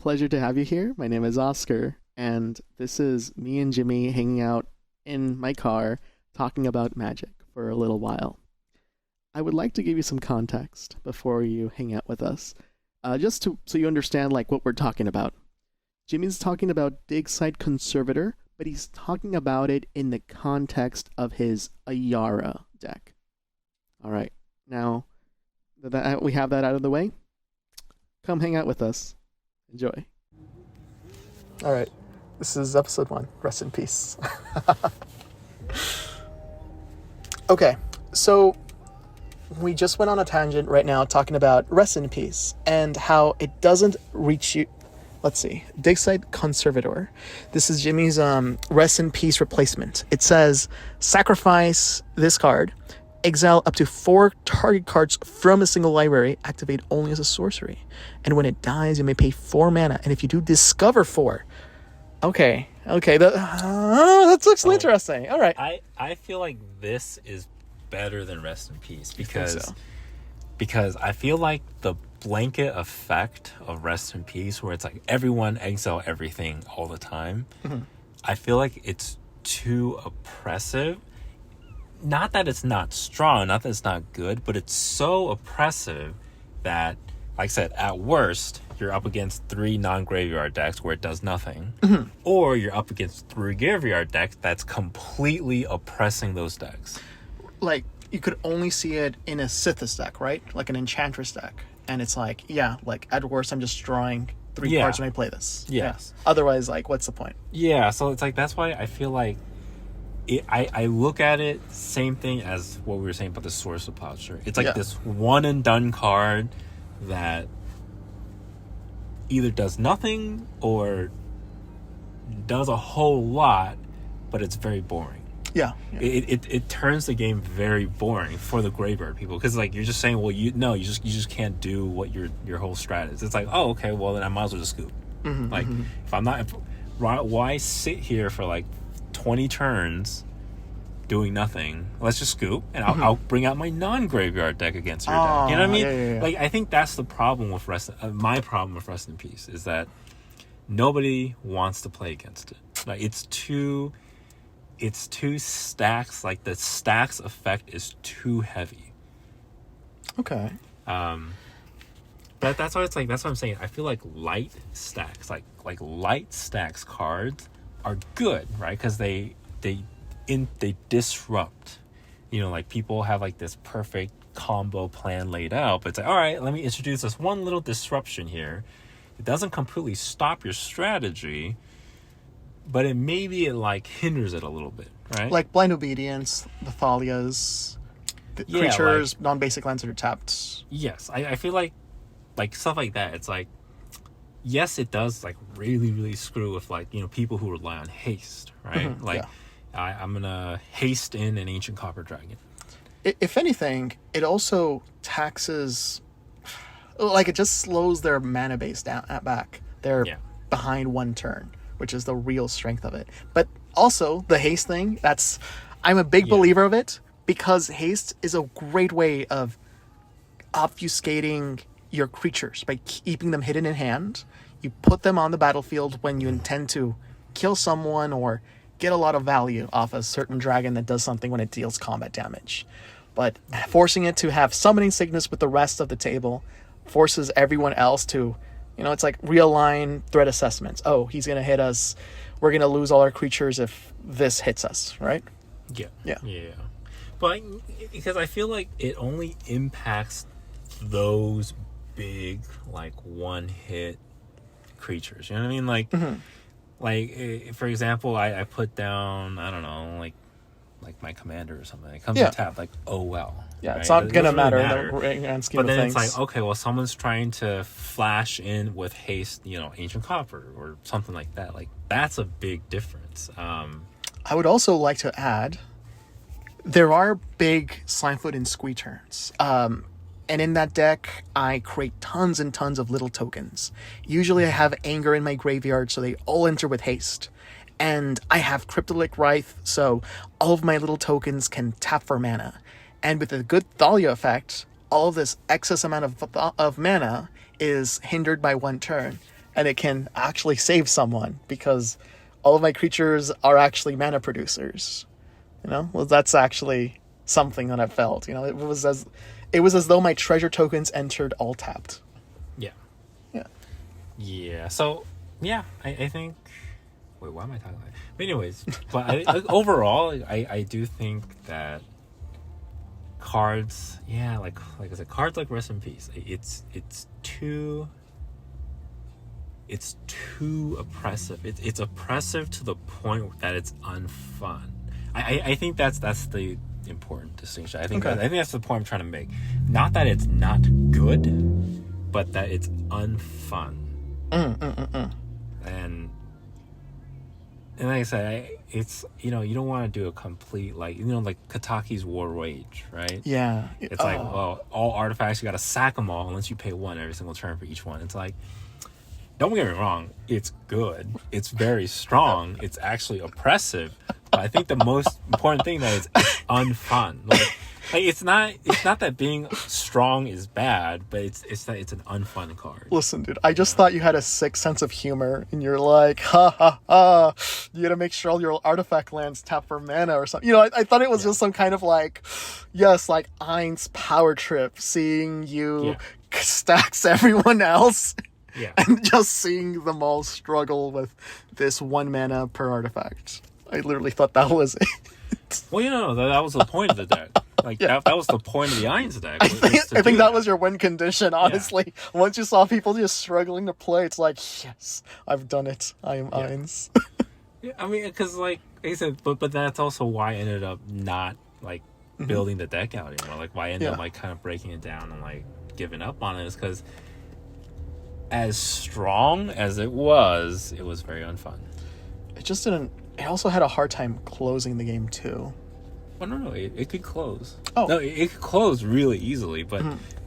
Pleasure to have you here. My name is Oscar, and this is me and Jimmy hanging out in my car talking about magic for a little while. I would like to give you some context before you hang out with us, so you understand like what we're talking about. Jimmy's talking about Dig Site Conservator, but he's talking about it in the context of his Ayara deck. All right, now that we have that out of the way, come hang out with us. Enjoy. All right, this is episode 1. Rest in peace. Okay, so we just went on a tangent right now talking about rest in peace and how it doesn't reach you. Let's see. Dig Site Conservator. This is Jimmy's rest in peace replacement. It says sacrifice this card, exile up to 4 target cards from a single library, activate only as a sorcery. And when it dies, you may pay 4 mana. And if you do, discover 4. Okay. That looks interesting. All right. I feel like this is better than Rest in Peace so? because I feel like the blanket effect of Rest in Peace, where it's like everyone exile everything all the time, I feel like it's too oppressive. Not that it's not strong, not that it's not good, but it's so oppressive that, like I said, at worst, you're up against 3 non-graveyard decks where it does nothing. Or you're up against 3 graveyard decks that's completely oppressing those decks. Like, you could only see it in a Sithis deck, right? Like an Enchantress deck. And it's like, yeah, like, at worst, I'm just drawing 3 cards when I play this. Yes. Yeah. Otherwise, like, what's the point? Yeah, so it's like, that's why I feel like I look at it same thing as what we were saying about the Source of Plowshare. It's like this one and done card that either does nothing or does a whole lot, but it's very boring. Yeah. It turns the game very boring for the graveyard people, because like you're just saying, well, you just can't do what your whole strat is. It's like, oh, okay, well then I might as well just scoop. If I'm not, why sit here for like 20 turns doing nothing? Let's just scoop, and I'll bring out my non-graveyard deck against your deck. You know what I mean? Yeah. Like, I think that's the problem with my problem with Rest in Peace is that nobody wants to play against it. Like, it's too stacks. Like, the stacks effect is too heavy. Okay. But that's why it's like, that's what I'm saying. I feel like light stacks, like light stacks cards are good, right? Because they disrupt. You know, like, people have like this perfect combo plan laid out, but it's like, all right, let me introduce this one little disruption here. It doesn't completely stop your strategy, but it like hinders it a little bit, right? Like Blind Obedience, the Thalias, the creatures, like, non-basic lands that are tapped. Yes, I feel like stuff like that. It's like, yes, it does like really, really screw with, like, you know, people who rely on haste, right? I'm gonna haste in an Ancient Copper Dragon. If anything, it also taxes, like, it just slows their mana base down at back. They're behind 1 turn, which is the real strength of it. But also the haste thing, I'm a big believer of it, because haste is a great way of obfuscating your creatures by keeping them hidden in hand. You put them on the battlefield when you intend to kill someone or get a lot of value off a certain dragon that does something when it deals combat damage. But forcing it to have summoning sickness with the rest of the table forces everyone else to, you know, it's like realign threat assessments. Oh, he's going to hit us. We're going to lose all our creatures if this hits us, right? Yeah. But because I feel like it only impacts those big, like, one-hit creatures. You know what I mean? Like, like, for example, I put down, I don't know, like my commander or something. It comes to tap, like, oh well. Yeah, right? it's not going to matter in matter. the grand scheme of things. But then it's like, okay, well, someone's trying to flash in with haste, you know, Ancient Copper or something like that. Like, that's a big difference. I would also like to add, there are big Slimefoot and Squee turns. And in that deck, I create tons and tons of little tokens. Usually I have Anger in my graveyard, so they all enter with haste. And I have Cryptolytic Wraith, so all of my little tokens can tap for mana. And with a good Thalia effect, all of this excess amount of mana is hindered by 1 turn. and it can actually save someone because all of my creatures are actually mana producers. Well, that's actually something that I felt. It was as though my treasure tokens entered all tapped. Yeah. Yeah. Yeah. So yeah, I think. Wait, why am I talking about it? But anyways, overall, I do think that cards, like I said, cards like Rest in Peace, it's too oppressive. It's oppressive to the point that it's unfun. I think that's the important distinction. I think that's the point I'm trying to make. Not that it's not good, but that it's unfun. And like I said, it's you don't want to do a complete like Kataki's War Rage, right? Yeah. It's like, well, all artifacts, you got to sack them all unless you pay 1 every single turn for each one. It's like, don't get me wrong, it's good, it's very strong, it's actually oppressive, but I think the most important thing that is it's unfun. Like it's not that being strong is bad, but it's that it's an unfun card. Listen, dude, I just thought you had a sick sense of humor, and you're like, ha ha ha, you gotta make sure all your artifact lands tap for mana or something. I thought it was just some kind of like, yes, like Ain's power trip, seeing you stacks everyone else. Yeah. And just seeing them all struggle with this 1 mana per artifact. I literally thought that was it. Well, that was the point of the deck. Like, that was the point of the Ain's deck. I think that was your win condition, honestly. Yeah. Once you saw people just struggling to play, it's like, yes, I've done it. I am Ain's. Yeah, I mean, because, like I said, but that's also why I ended up not, like, building the deck out anymore. Like, why I ended up, like, kind of breaking it down and, like, giving up on it is because as strong as it was very unfun. It just didn't... It also had a hard time closing the game, too. Well, no, it could close. Oh. No, it could close really easily, but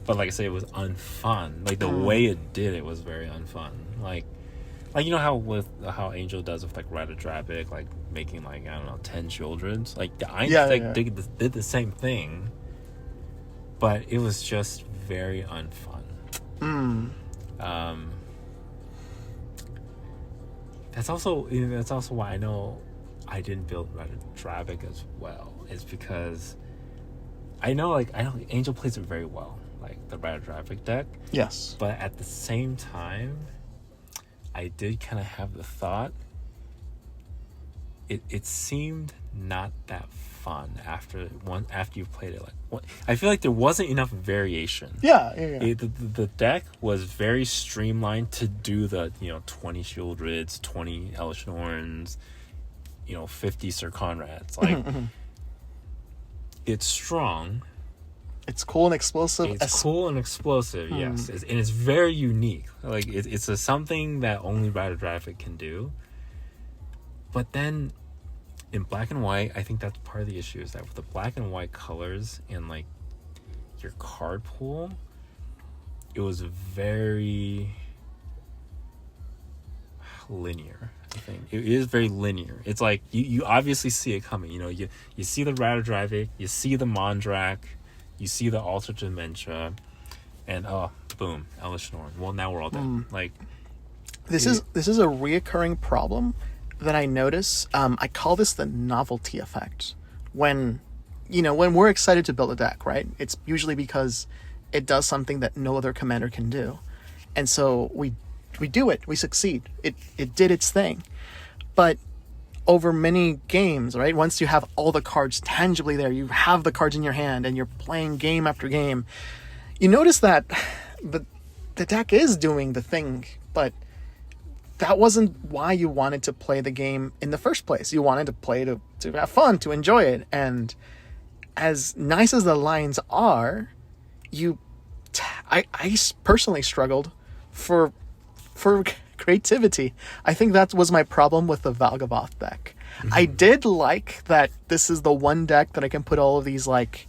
like I say, it was unfun. Like, the way it did it was very unfun. Like how Angel does with, like, Rite of Drapic, like, making, like, I don't know, 10 children's. Like, the Ain's deck did the same thing, but it was just very unfun. That's also why I know I didn't build Rite of Drapic as well. It's because I know Angel plays it very well, like the Rite of Drapic deck. Yes. But at the same time, I did kind of have the thought it seemed not that fun after you've played it. Like, I feel like there wasn't enough variation. Yeah. The deck was very streamlined to do the 20 Shieldrids, 20 Hellish Norns, 50 Sir Conrads. Like, it's strong. It's cool and explosive. Yes. And it's very unique. Like, it's something that only Rite of Drapic can do. But then, in black and white, I think that's part of the issue, is that with the black and white colors and, like, your card pool, it was very linear. I think it is very linear. It's like you obviously see it coming. You see the Rite of Drapic, you see the Mondrak, you see the Altered Dementia, and boom, Hellish Norn. Well, now we're all dead. Like, this is a reoccurring problem that I notice. I call this the novelty effect. When we're excited to build a deck, right? It's usually because it does something that no other commander can do, and so we do it. We succeed. It did its thing. But over many games, right? Once you have all the cards tangibly there, you have the cards in your hand, and you're playing game after game, you notice that the deck is doing the thing, but that wasn't why you wanted to play the game in the first place. You wanted to play to have fun, to enjoy it. And as nice as the lines are, I personally struggled for creativity. I think that was my problem with the Valgavoth deck. I did like that this is the one deck that I can put all of these, like,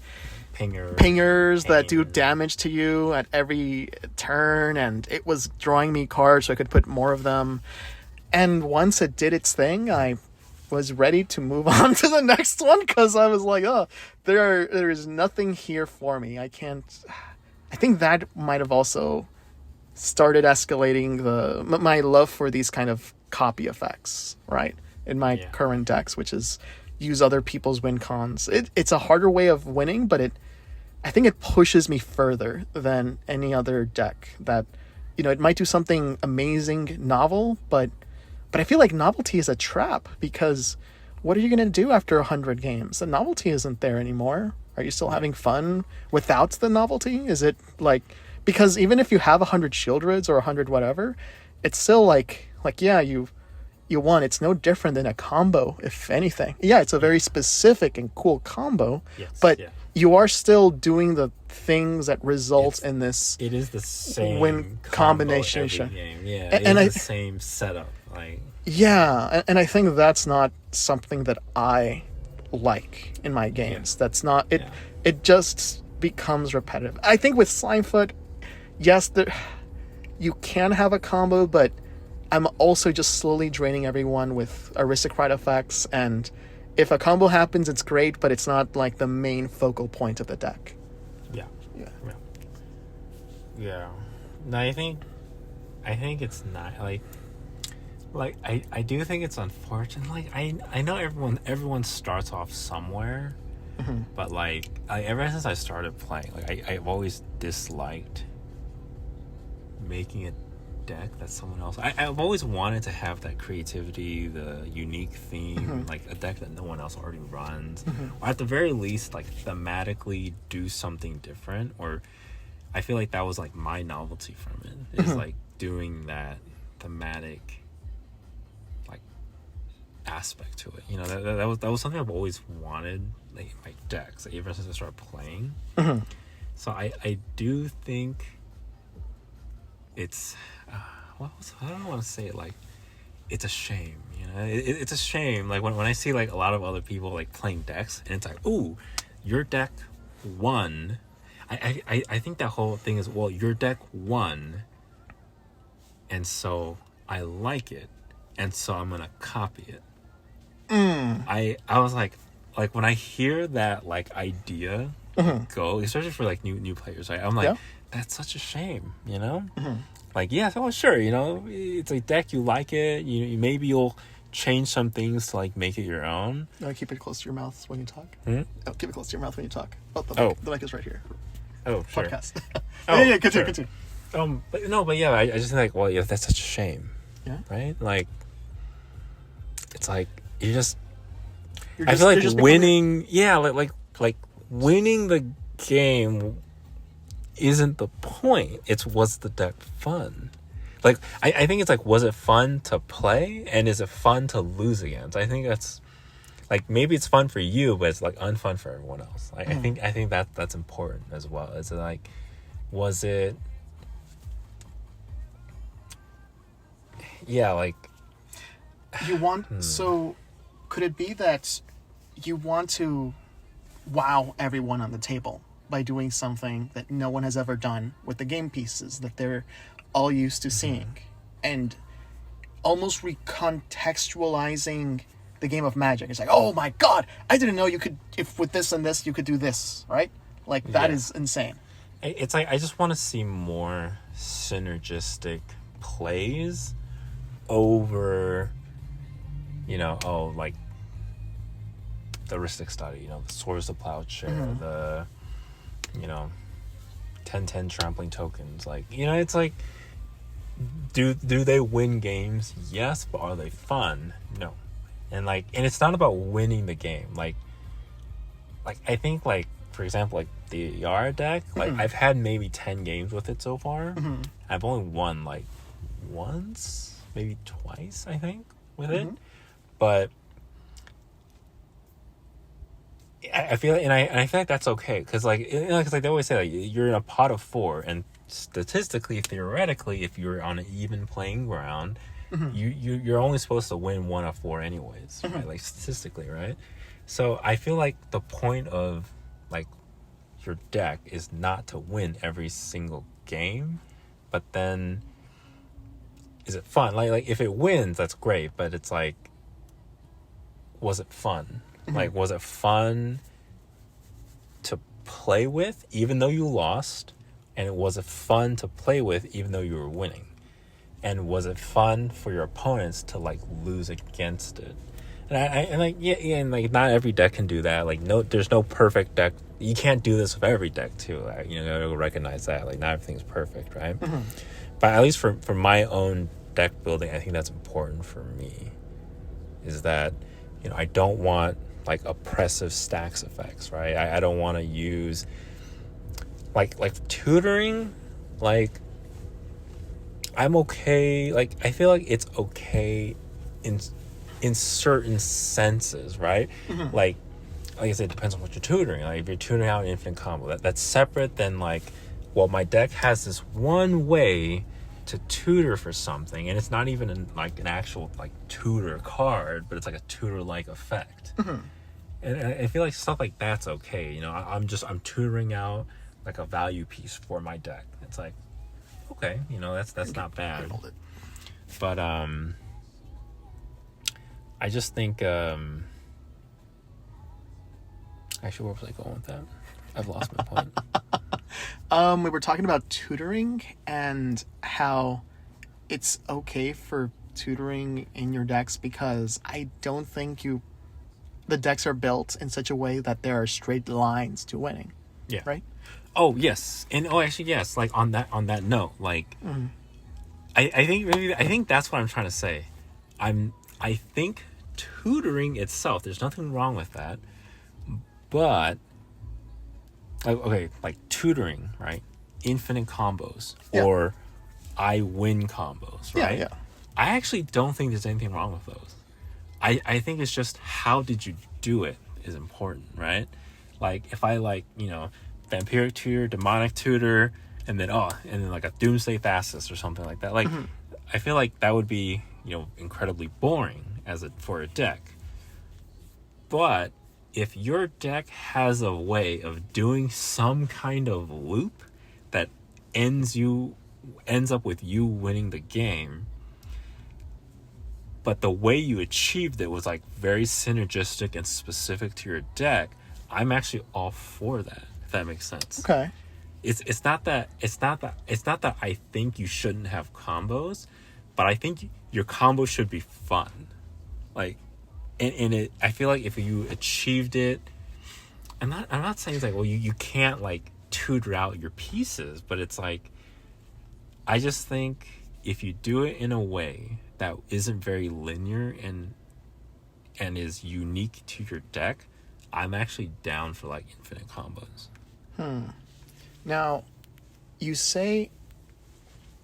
pingers that do damage to you at every turn, and it was drawing me cards so I could put more of them. And once it did its thing, I was ready to move on to the next one, because I was like, there is nothing here for me. I think that might have also started escalating my love for these kind of copy effects, right? In my current decks, which is use other people's win cons. It's a harder way of winning, but I think it pushes me further than any other deck that, it might do something amazing, novel, but I feel like novelty is a trap, because what are you going to do after 100 games? The novelty isn't there anymore. Are you still having fun without the novelty? Is it like, because even if you have 100 Shieldreds or 100 whatever, it's still like yeah, you won. It's no different than a combo, if anything. Yeah, it's a very specific and cool combo, but you are still doing the things that results in this. It is the same win combination. Every game. Yeah, it's the same setup. Like, yeah, and I think that's not something that I like in my games. That's not it. It just becomes repetitive. I think with Slimefoot, yes, you can have a combo, but I'm also just slowly draining everyone with aristocrat effects, and if a combo happens, it's great, but it's not like the main focal point of the deck. Yeah. No, I think it's not like I do think it's unfortunate. Like I know everyone starts off somewhere, but like ever since I started playing, like I've always disliked making a deck that someone else. I've always wanted to have that creativity, the unique theme, like a deck that no one else already runs, or at the very least, like thematically do something different. Or I feel like that was like my novelty from it, is like doing that thematic like aspect to it. That was something I've always wanted, like in my decks, like, ever since I started playing. So I do think it's I don't want to say it, like it's a shame, it's a shame, like when I see like a lot of other people like playing decks, and it's like, ooh, your deck won. I think that whole thing is, well, your deck won, and so I like it, and so I'm gonna copy it. I was like when I hear that like idea go, especially for like new players, right? I'm like, that's such a shame, Like, yeah, so sure, it's a deck, you like it, maybe you'll change some things to like make it your own. Keep it close to your mouth when you talk. Keep it close to your mouth when you talk. The mic is right here. Oh, sure. Podcast. Yeah, continue. But yeah, I just think like, well, yeah, that's such a shame. Yeah. Right? Like, it's like I feel like winning. Yeah, like winning the game isn't the point. It's, was the deck fun? Like, I think it's like, was it fun to play, and is it fun to lose against? I think that's like, maybe it's fun for you, but it's like unfun for everyone else. Like, I think that's important as well. Is it like, was it? Yeah, like you want. So, could it be that you want to wow everyone on the table by doing something that no one has ever done with the game pieces that they're all used to seeing, and almost recontextualizing the game of Magic? It's like, oh my god, I didn't know you could, if with this and this you could do this, right? Like, that is insane. It's like, I just want to see more synergistic plays over, like the Ristic Study, the Swords of Plowshare, the 10/10 trampling tokens. Like, it's like, do they win games? Yes, but are they fun? No. And it's not about winning the game. Like I think, like, for example, like the Yara deck, like I've had maybe 10 games with it so far. I've only won like once, maybe twice, I think, with it. But I feel like, and I feel like that's okay, because like they always say, like, you're in a pot of 4, and statistically, theoretically, if you're on an even playing ground, you're only supposed to win 1 of 4 anyways, right? Like, statistically, right? So I feel like the point of like your deck is not to win every single game, but then is it fun? Like if it wins, that's great, but it's like, was it fun? Like, was it fun to play with, even though you lost? And was it fun to play with even though you were winning? And was it fun for your opponents to like lose against it? And like not every deck can do that. Like there's no perfect deck. You can't do this with every deck too. You know, recognize that. Like not everything's perfect, right? Mm-hmm. But at least for my own deck building, I think that's important for me. Is that, you know, I don't want like oppressive stacks effects, right? I don't want to use like tutoring. Like I'm okay. Like I feel like it's okay in certain senses, right? Mm-hmm. Like I said, it depends on what you're tutoring. Like if you're tutoring out an infinite combo, that's separate than like, well, my deck has this one way to tutor for something, and it's not even an actual like tutor card, but it's like a tutor like effect. Mm-hmm. And I feel like stuff like that's okay. You know, I'm tutoring out like a value piece for my deck. It's like, okay, you know, that's not bad. But I just think actually, where was I going with that? I've lost my point. We were talking about tutoring and how it's okay for tutoring in your decks, because I don't think the decks are built in such a way that there are straight lines to winning. Yeah. Right? Oh, yes. And actually, yes, like on that note, like mm-hmm. I think that's what I'm trying to say. I think tutoring itself, there's nothing wrong with that. But okay, like tutoring, right? Infinite combos, yeah. Or I win combos, right? Yeah. I actually don't think there's anything wrong with those. I think it's just how did you do it is important, right? Like if I like, you know, vampiric tutor, demonic tutor, and then like a doomsday fastest or something like that. Like mm-hmm. I feel like that would be, you know, incredibly boring for a deck. But if your deck has a way of doing some kind of loop that ends up with you winning the game, but the way you achieved it was like very synergistic and specific to your deck, I'm actually all for that, if that makes sense. Okay. It's not that I think you shouldn't have combos, but I think your combo should be fun. Like, and it, I feel like if you achieved it, I'm not saying it's like, well, you can't like tutor out your pieces, but it's like, I just think if you do it in a way that isn't very linear and is unique to your deck, I'm actually down for like infinite combos. Now, you say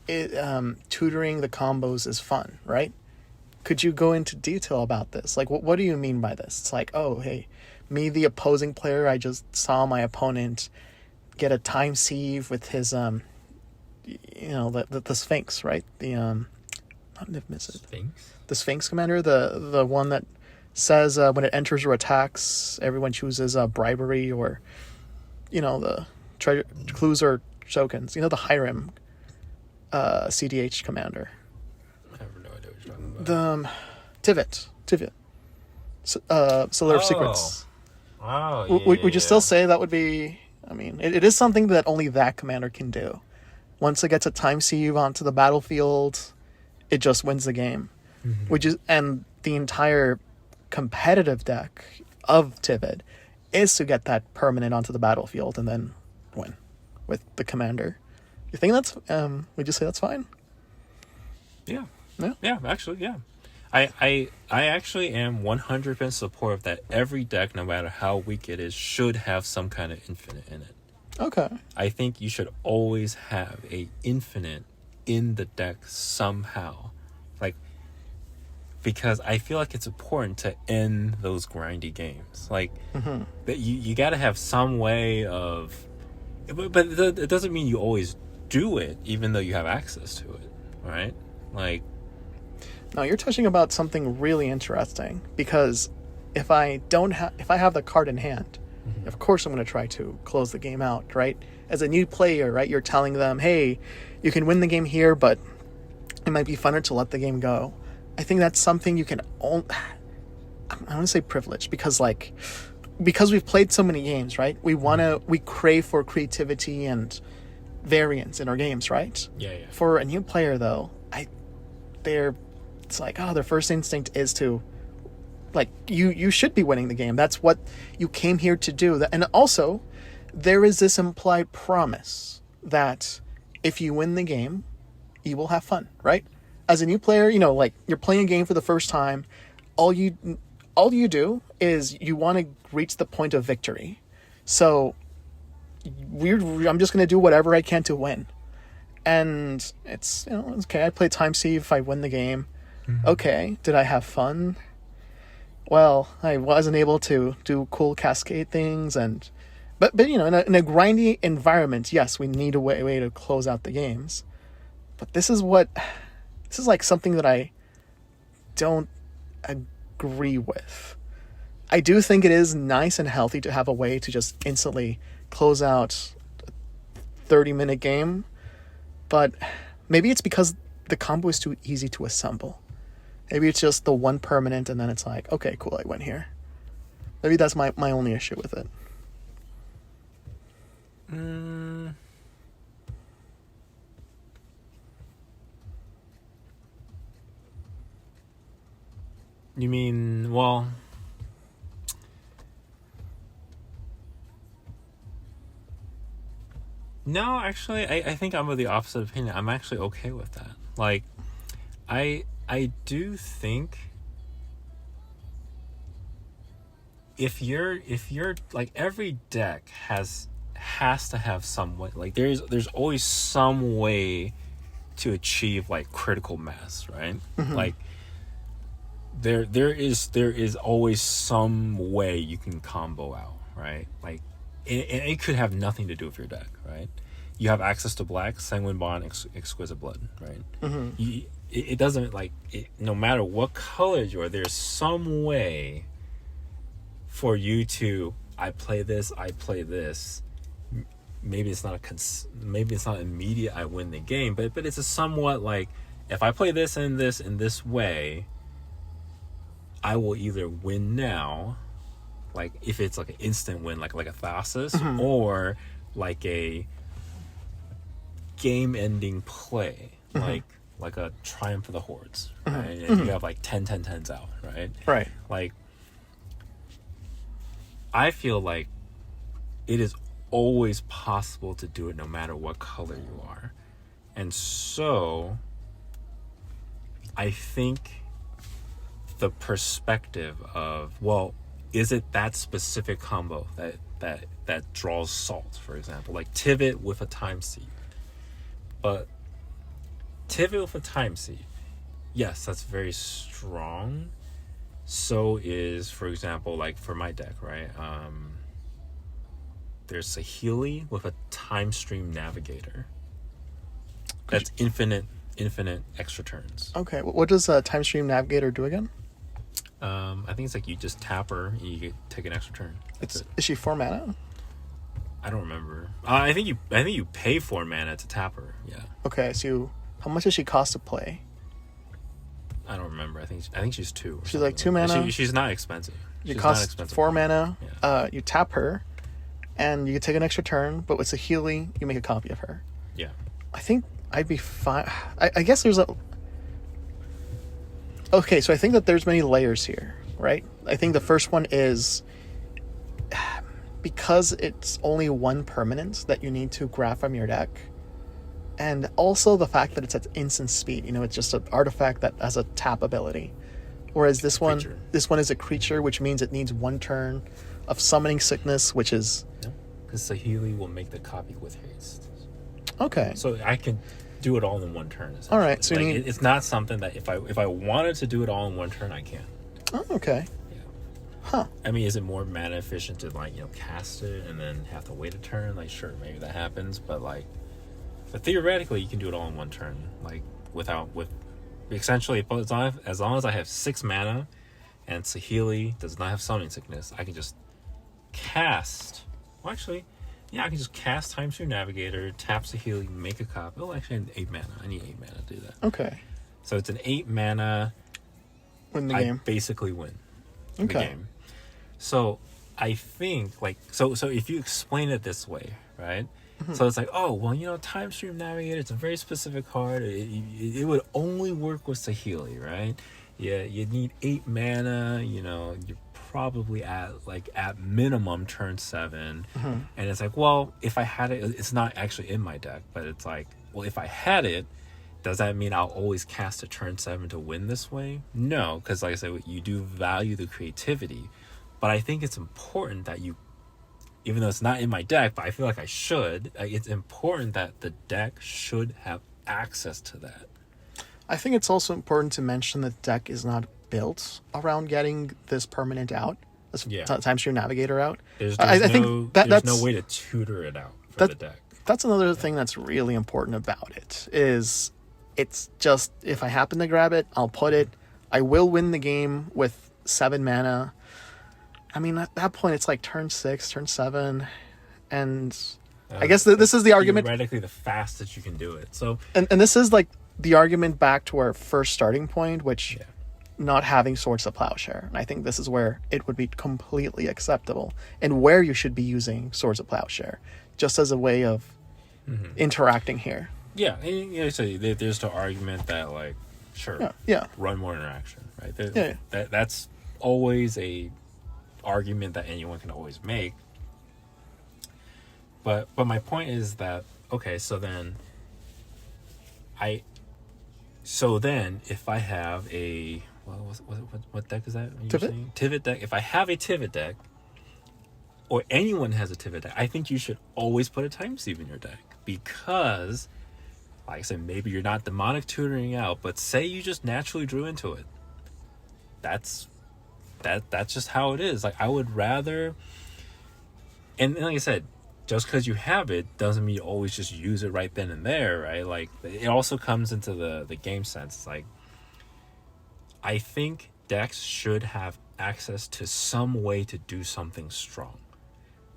tutoring the combos is fun, right? Could you go into detail about this? Like, what do you mean by this? It's like, oh, hey, me, the opposing player, I just saw my opponent get a time sieve with his, the Sphinx, right? The, not Niv Mizzet. Sphinx? The Sphinx commander, the one that says when it enters or attacks, everyone chooses bribery or, the treasure clues or tokens. The Hiram CDH commander. I have no idea what you're talking about. Tivit. Solar Secrets. Oh, yeah. Would you still say that would be... I mean, it is something that only that commander can do. Once it gets a time sieve onto the battlefield, it just wins the game. Mm-hmm. And the entire competitive deck of Tivit is to get that permanent onto the battlefield and then win with the commander. You think that's... would you say that's fine? Yeah. Yeah, actually, yeah. I actually am 100% supportive that every deck, no matter how weak it is, should have some kind of infinite in it. Okay. I think you should always have a infinite in the deck somehow. Like, because I feel like it's important to end those grindy games. Like, mm-hmm. that you got to have some way of... But it doesn't mean you always do it, even though you have access to it, right? Like... Now you're touching about something really interesting, because if I have the card in hand, mm-hmm. of course I'm going to try to close the game out, right? As a new player, right, you're telling them, hey, you can win the game here, but it might be funner to let the game go. I think that's something you can only... I want to say privilege, because we've played so many games, right? We crave for creativity and variance in our games, right? Yeah, yeah. For a new player, though, it's like, their first instinct is to, like, you should be winning the game. That's what you came here to do. And also, there is this implied promise that if you win the game, you will have fun, right? As a new player, like, you're playing a game for the first time, all you do is you want to reach the point of victory. So I'm just going to do whatever I can to win. And it's, okay, I play time save if I win the game. Mm-hmm. Okay, did I have fun? Well, I wasn't able to do cool cascade things, but in a grindy environment, yes, we need a way to close out the games. But this is like something that I don't agree with. I do think it is nice and healthy to have a way to just instantly close out a 30-minute game, but maybe it's because the combo is too easy to assemble. Maybe it's just the one permanent, and then it's like, okay, cool, I went here. Maybe that's my only issue with it. You mean, well... No, actually, I think I'm of the opposite opinion. I'm actually okay with that. Like, I do think if you're like, every deck has to have some way, like, there's always some way to achieve, like, critical mass, right? Mm-hmm. Like, there is always some way you can combo out, right? Like, it could have nothing to do with your deck, right? You have access to black, Sanguine Bond, Exquisite Blood, right? Mm-hmm. It doesn't, like, no matter what color you are, there's some way for you to, I play this. Maybe it's not immediate I win the game, but it's a somewhat, like, if I play this and this in this way, I will either win now, like, if it's like an instant win, like a Thassus, mm-hmm. or like a game-ending play, mm-hmm. like a Triumph of the Hordes, right? Mm-hmm. And mm-hmm. you have like 10-10-10s out, right? Right. Like, I feel like it is always possible to do it no matter what color you are. And so I think the perspective of, well, is it that specific combo that draws salt, for example, like Tivit with a Time Seed? But Tivit with a Time Seed, yes, that's very strong. So is, for example, like for my deck, right? There's Saheeli with a Time Stream Navigator. That's infinite extra turns. Okay, what does Time Stream Navigator do again? I think it's like you just tap her and you take an extra turn. Is she 4 mana? I don't remember. I think you pay 4 mana to tap her. Yeah. Okay, so how much does she cost to play? I don't remember. I think she's 2. She's like 2 mana. She's not expensive. She costs 4 mana. Yeah. You tap her, and you take an extra turn. But with Saheeli, you make a copy of her. Yeah. I think I'd be fine. I guess there's a. Okay, so I think that there's many layers here, right? I think the first one is because it's only one permanent that you need to grab from your deck, and also the fact that it's at instant speed. It's just an artifact that has a tap ability, whereas this one is a creature, which means it needs 1 turn of Summoning Sickness, which is because Saheeli will make the copy with haste. Okay, so I can do it all in 1 turn. All right, so like, it's not something that if I wanted to do it all in 1 turn, I can. Oh, okay. Yeah. Huh. I mean, is it more mana efficient to cast it and then have to wait a turn? Like, sure, maybe that happens, but theoretically, you can do it all in 1 turn, like essentially, as long as I have 6 mana and Saheeli does not have Summoning Sickness, I can just cast. Well, actually. Yeah, I can just cast Time Stream Navigator, tap Saheeli, make a copy. Oh, actually, I need 8 mana. I need 8 mana to do that. Okay. So it's an 8 mana. Win the game. I basically win the game. So I think, so if you explain it this way, right? So it's like, oh, well, Time Stream Navigator, it's a very specific card. It would only work with Saheeli, right? Yeah, you need 8 mana, you're probably at minimum turn 7. And it's like, well, if I had it, it's not actually in my deck, but it's like, well, if I had it, does that mean I'll always cast a turn 7 to win this way? No, because like I said, you do value the creativity. But I think it's important that you, even though it's not in my deck, but I feel like I should, it's important that the deck should have access to that. I think it's also important to mention that the deck is not built around getting this permanent out, this Time Stream Navigator out. There's no way to tutor it out for the deck. That's another thing that's really important about it, is it's just, if I happen to grab it, I'll put it. I will win the game with 7 mana. I mean, at that point, it's like turn 6, turn 7, and I guess this is the argument. Theoretically, the fastest you can do it. So, and this is like the argument back to our first starting point, which not having Swords of Plowshare. And I think this is where it would be completely acceptable, and where you should be using Swords of Plowshare, just as a way of interacting here. Yeah, and so there's the argument that, like, sure, run more interaction, right? That's always a argument that anyone can always make. But my point is that, okay, so then if I have a what deck is that? Tivit deck. If I have a Tivit deck, or anyone has a Tivit deck, I think you should always put a Time Sieve in your deck, because, like I said, maybe you're not demonic tutoring out, but say you just naturally drew into it. That's just how it is. Like, I would rather, and like I said, just because you have it doesn't mean you always just use it right then and there, right? Like, it also comes into the game sense. It's like, I think decks should have access to some way to do something strong.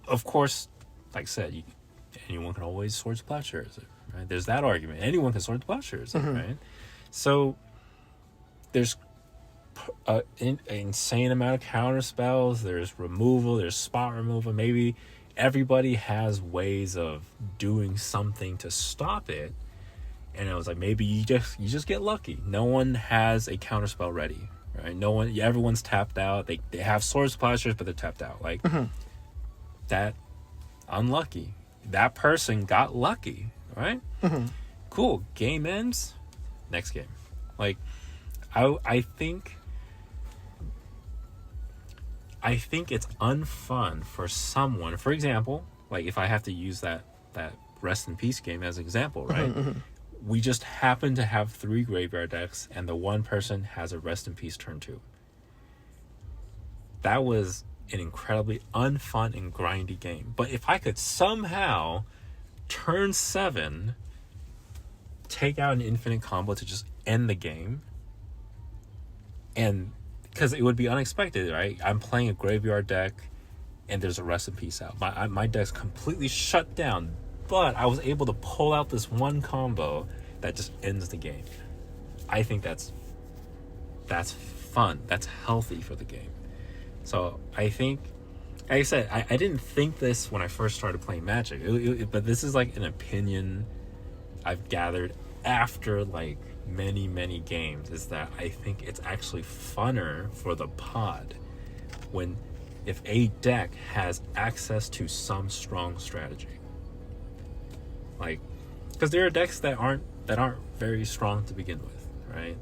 Of course, like I said, anyone can always Swords of Plowshares it, right? There's that argument. Anyone can Swords of Plowshares it, right? So there's an insane amount of counter spells. There's removal. There's spot removal. Maybe everybody has ways of doing something to stop it. And it was like, maybe you just get lucky. No one has a counter spell ready, right? Everyone's tapped out. They have Swords of Plowshares, but they're tapped out. Like, that, unlucky. That person got lucky, right? Cool. Game ends. Next game. Like, I think it's unfun for someone. For example, like, if I have to use that Rest in Peace game as an example, right? We just happen to have 3 graveyard decks, and the one person has a Rest in Peace turn 2. That was an incredibly unfun and grindy game. But if I could somehow turn 7 take out an infinite combo to just end the game, and because it would be unexpected, right? I'm playing a graveyard deck and there's a Rest in Peace out. My deck's completely shut down, but I was able to pull out this one combo that just ends the game. I think that's fun. That's healthy for the game. So I think, like I said, I didn't think this when I first started playing Magic, but this is like an opinion I've gathered after like many games, is that I think it's actually funner for the pod if a deck has access to some strong strategy. Like, because there are decks that aren't very strong to begin with, right?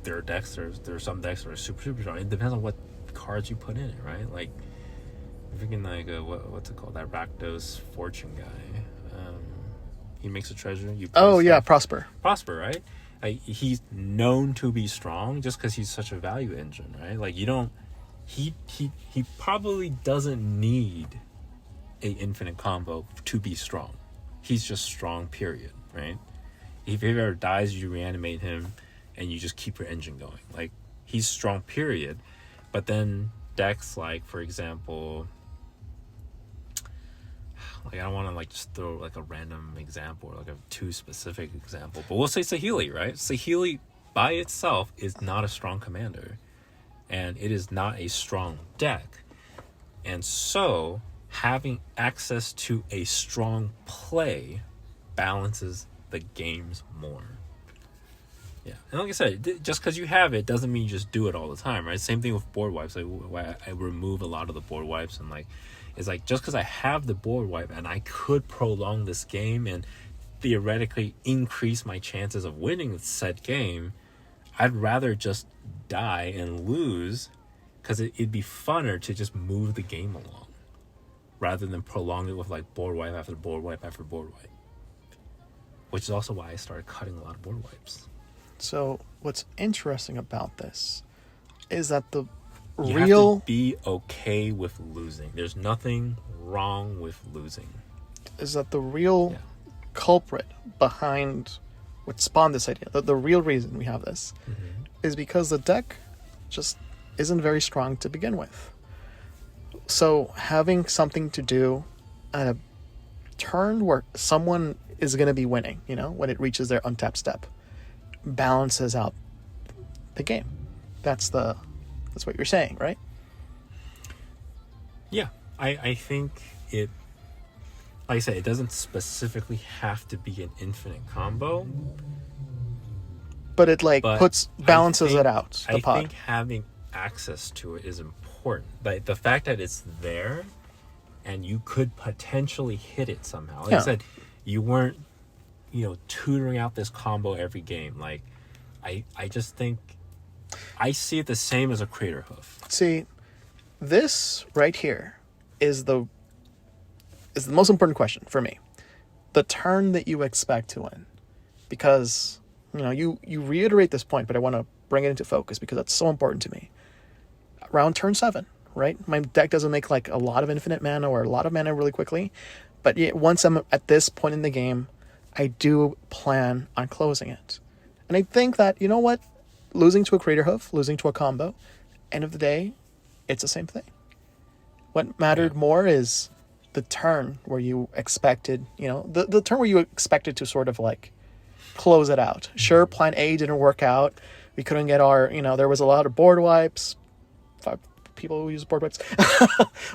There are some decks that are super strong. It depends on what cards you put in it, right? Like, freaking like what's it called? That Rakdos Fortune guy. He makes a treasure. Prosper, right? Like, he's known to be strong just because he's such a value engine, right? Like, you don't. He probably doesn't need a infinite combo to be strong. He's just strong, period, right? If he ever dies, you reanimate him, and you just keep your engine going. Like, he's strong, period. But then decks like, for example, like, I don't want to like just throw like a random example or like a too specific example, but we'll say Saheeli, right? Saheeli by itself is not a strong commander, and it is not a strong deck. And so having access to a strong play balances the games more. Yeah, and like I said, just because you have it doesn't mean you just do it all the time, right? Same thing with board wipes. Like, I remove a lot of the board wipes, and like, it's like just because I have the board wipe and I could prolong this game and theoretically increase my chances of winning said game, I'd rather just die and lose, because it'd be funner to just move the game along rather than prolong it with like board wipe after board wipe after board wipe. Which is also why I started cutting a lot of board wipes. So what's interesting about this is that you have to be okay with losing. There's nothing wrong with losing. Is that the real culprit behind what spawned this idea? The real reason we have this is because the deck just isn't very strong to begin with. So having something to do at a turn where someone is going to be winning, when it reaches their untapped step, balances out the game. That's what you're saying, right? Yeah, I think it, like I said, it doesn't specifically have to be an infinite combo, but it balances it out. I think having access to it is important. Like the fact that it's there and you could potentially hit it somehow. Like I said, you weren't tutoring out this combo every game. Like I just think I see it the same as a Crater Hoof. See, this right here is the most important question for me. The turn that you expect to win. Because you reiterate this point, but I want to bring it into focus because that's so important to me. Around turn 7, right? My deck doesn't make like a lot of infinite mana or a lot of mana really quickly, but once I'm at this point in the game, I do plan on closing it. And I think that, losing to a Crater Hoof, losing to a combo, end of the day, it's the same thing. What mattered more is the turn where you expected, the turn where you expected to sort of like close it out. Sure, plan A didn't work out. We couldn't get our, there was a lot of board wipes. 5 people who use board wipes.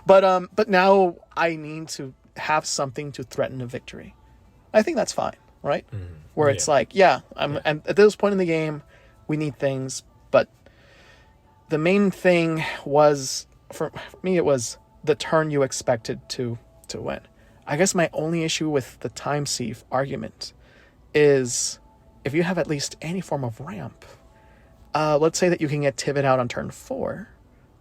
But now I need to have something to threaten a victory. I think that's fine, right? Where it's like, and at this point in the game, we need things, but the main thing was, for me, it was the turn you expected to win. I guess my only issue with the time sieve argument is if you have at least any form of ramp, let's say that you can get Tivit out on turn 4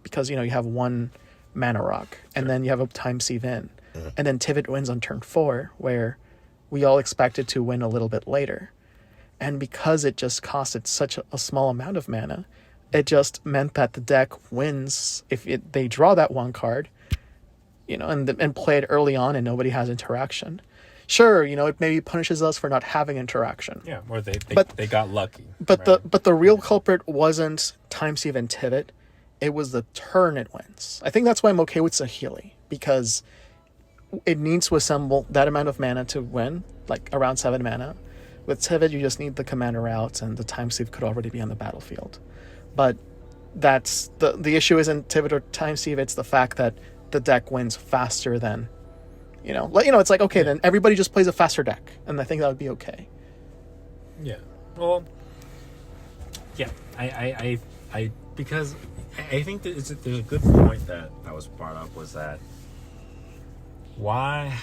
because, you have 1 mana rock and then you have a time sieve in, and then Tivit wins on turn 4 where we all expected to win a little bit later. And because it just costed such a small amount of mana, it just meant that the deck wins if they draw that 1 card, and play it early on and nobody has interaction. Sure, it maybe punishes us for not having interaction. Yeah, or they got lucky. But right? the real culprit wasn't time sieve and Tivit. It was the turn it wins. I think that's why I'm okay with Saheeli, because it needs to assemble that amount of mana to win, like around 7 mana. With Tivit, you just need the commander out, and the time sieve could already be on the battlefield. But that's the issue isn't Tivit or time sieve, it's the fact that the deck wins faster than, it's like, okay, then everybody just plays a faster deck, and I think that would be okay. Yeah. Well, yeah, I because I think that there's a good point that was brought up, was that why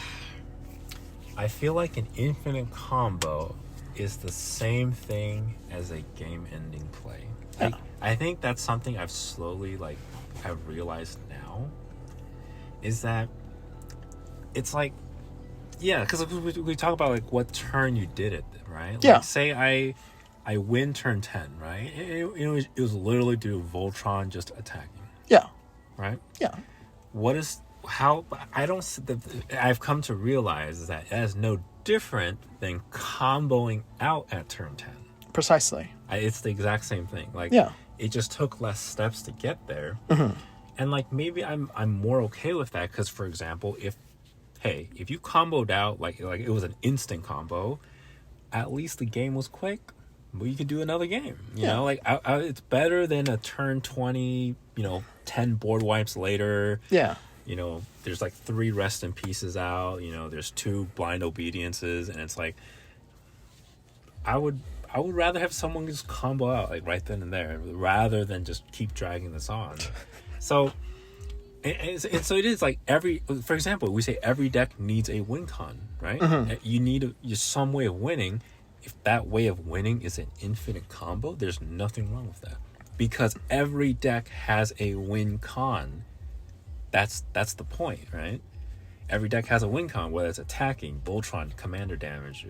I feel like an infinite combo is the same thing as a game-ending play. Yeah. I think that's something I've slowly I've realized now, is that it's like, because we talk about what turn you did it, right? Say I win turn 10, right? It was literally due to Voltron just attacking. Yeah. Right? Yeah. I've come to realize that it is no different than comboing out at turn 10. Precisely. It's the exact same thing. It just took less steps to get there. And maybe I'm more okay with that, because, for example, if you comboed out like it was an instant combo, at least the game was quick. Well, you could do another game. You know, it's better than a turn 20, 10 board wipes later. Yeah. you know, there's like 3 rest in pieces out, you know, there's 2 blind obediences, and it's like I would rather have someone just combo out like right then and there rather than just keep dragging this on. So and so it is like for example, we say every deck needs a win con, right? You need some way of winning. If that way of winning is an infinite combo, there's nothing wrong with that, because every deck has a win con. That's the point, right? Every deck has a win con, whether it's attacking, Voltron, commander damage,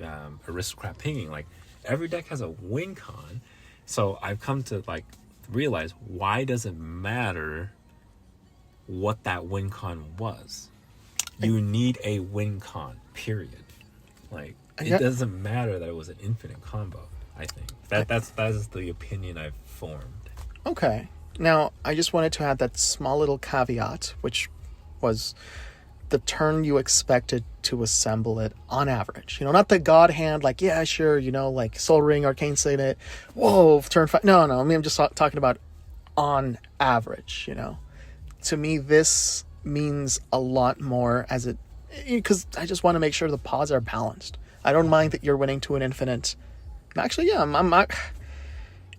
aristocrat pinging. Like every deck has a win con. So I've come to like realize, why does it matter what that win con was? You need a win con, period. Like it doesn't matter that it was an infinite combo. I think that is the opinion I've formed. Okay. Now, I just wanted to add that small little caveat, which was the turn you expected to assemble it on average. You know, not the god hand, like, yeah, sure, you know, like Soul Ring, Arcane Signet, whoa, turn 5. No, I mean, I'm just talking about on average, you know. To me, this means a lot more because I just want to make sure the pods are balanced. I don't mind that you're winning to an infinite. Actually, yeah, I'm not.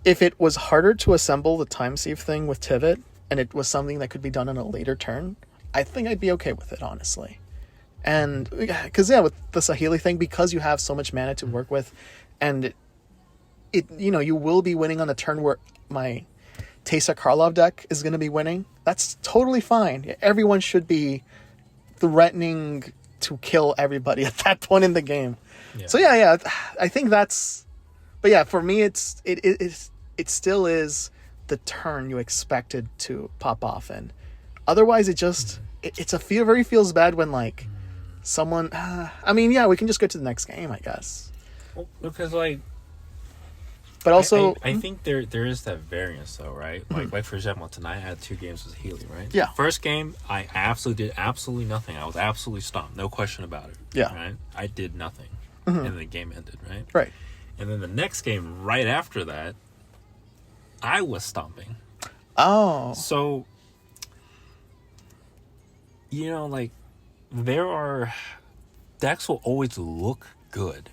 If it was harder to assemble the time sieve thing with Tivit, and it was something that could be done on a later turn, I think I'd be okay with it, honestly. And because with the Saheeli thing, because you have so much mana to work with, and it you know, you will be winning on a turn where my Teysa Karlov deck is going to be winning. That's totally fine. Everyone should be threatening to kill everybody at that point in the game. Yeah. So yeah, I think that's. But yeah, for me, it still is the turn you expected to pop off in. Otherwise, it's very feels bad when like someone. I mean, yeah, we can just go to the next game, I guess. Well, because like. But also, I think there is that variance though, right? Like for example, tonight I had 2 games with Healy, right? Yeah. First game, I absolutely did absolutely nothing. I was absolutely stomped, no question about it. Yeah. Right. I did nothing, and then the game ended, right? Right. And then the next game, right after that, I was stomping. Oh. So, you know, like there are decks will always look good.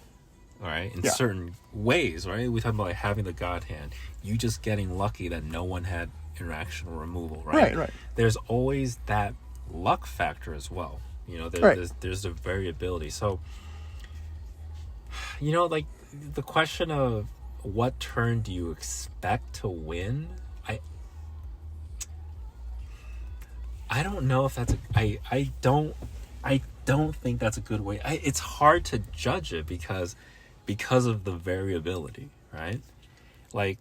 All right, in certain ways, right? We talk about like having the god hand. You just getting lucky that no one had interaction or removal, right? Right. There's always that luck factor as well. You know, there's the variability. So, you know, like the question of what turn do you expect to win? I don't know if that's I don't think that's a good way. It's hard to judge it because of the variability, right? Like,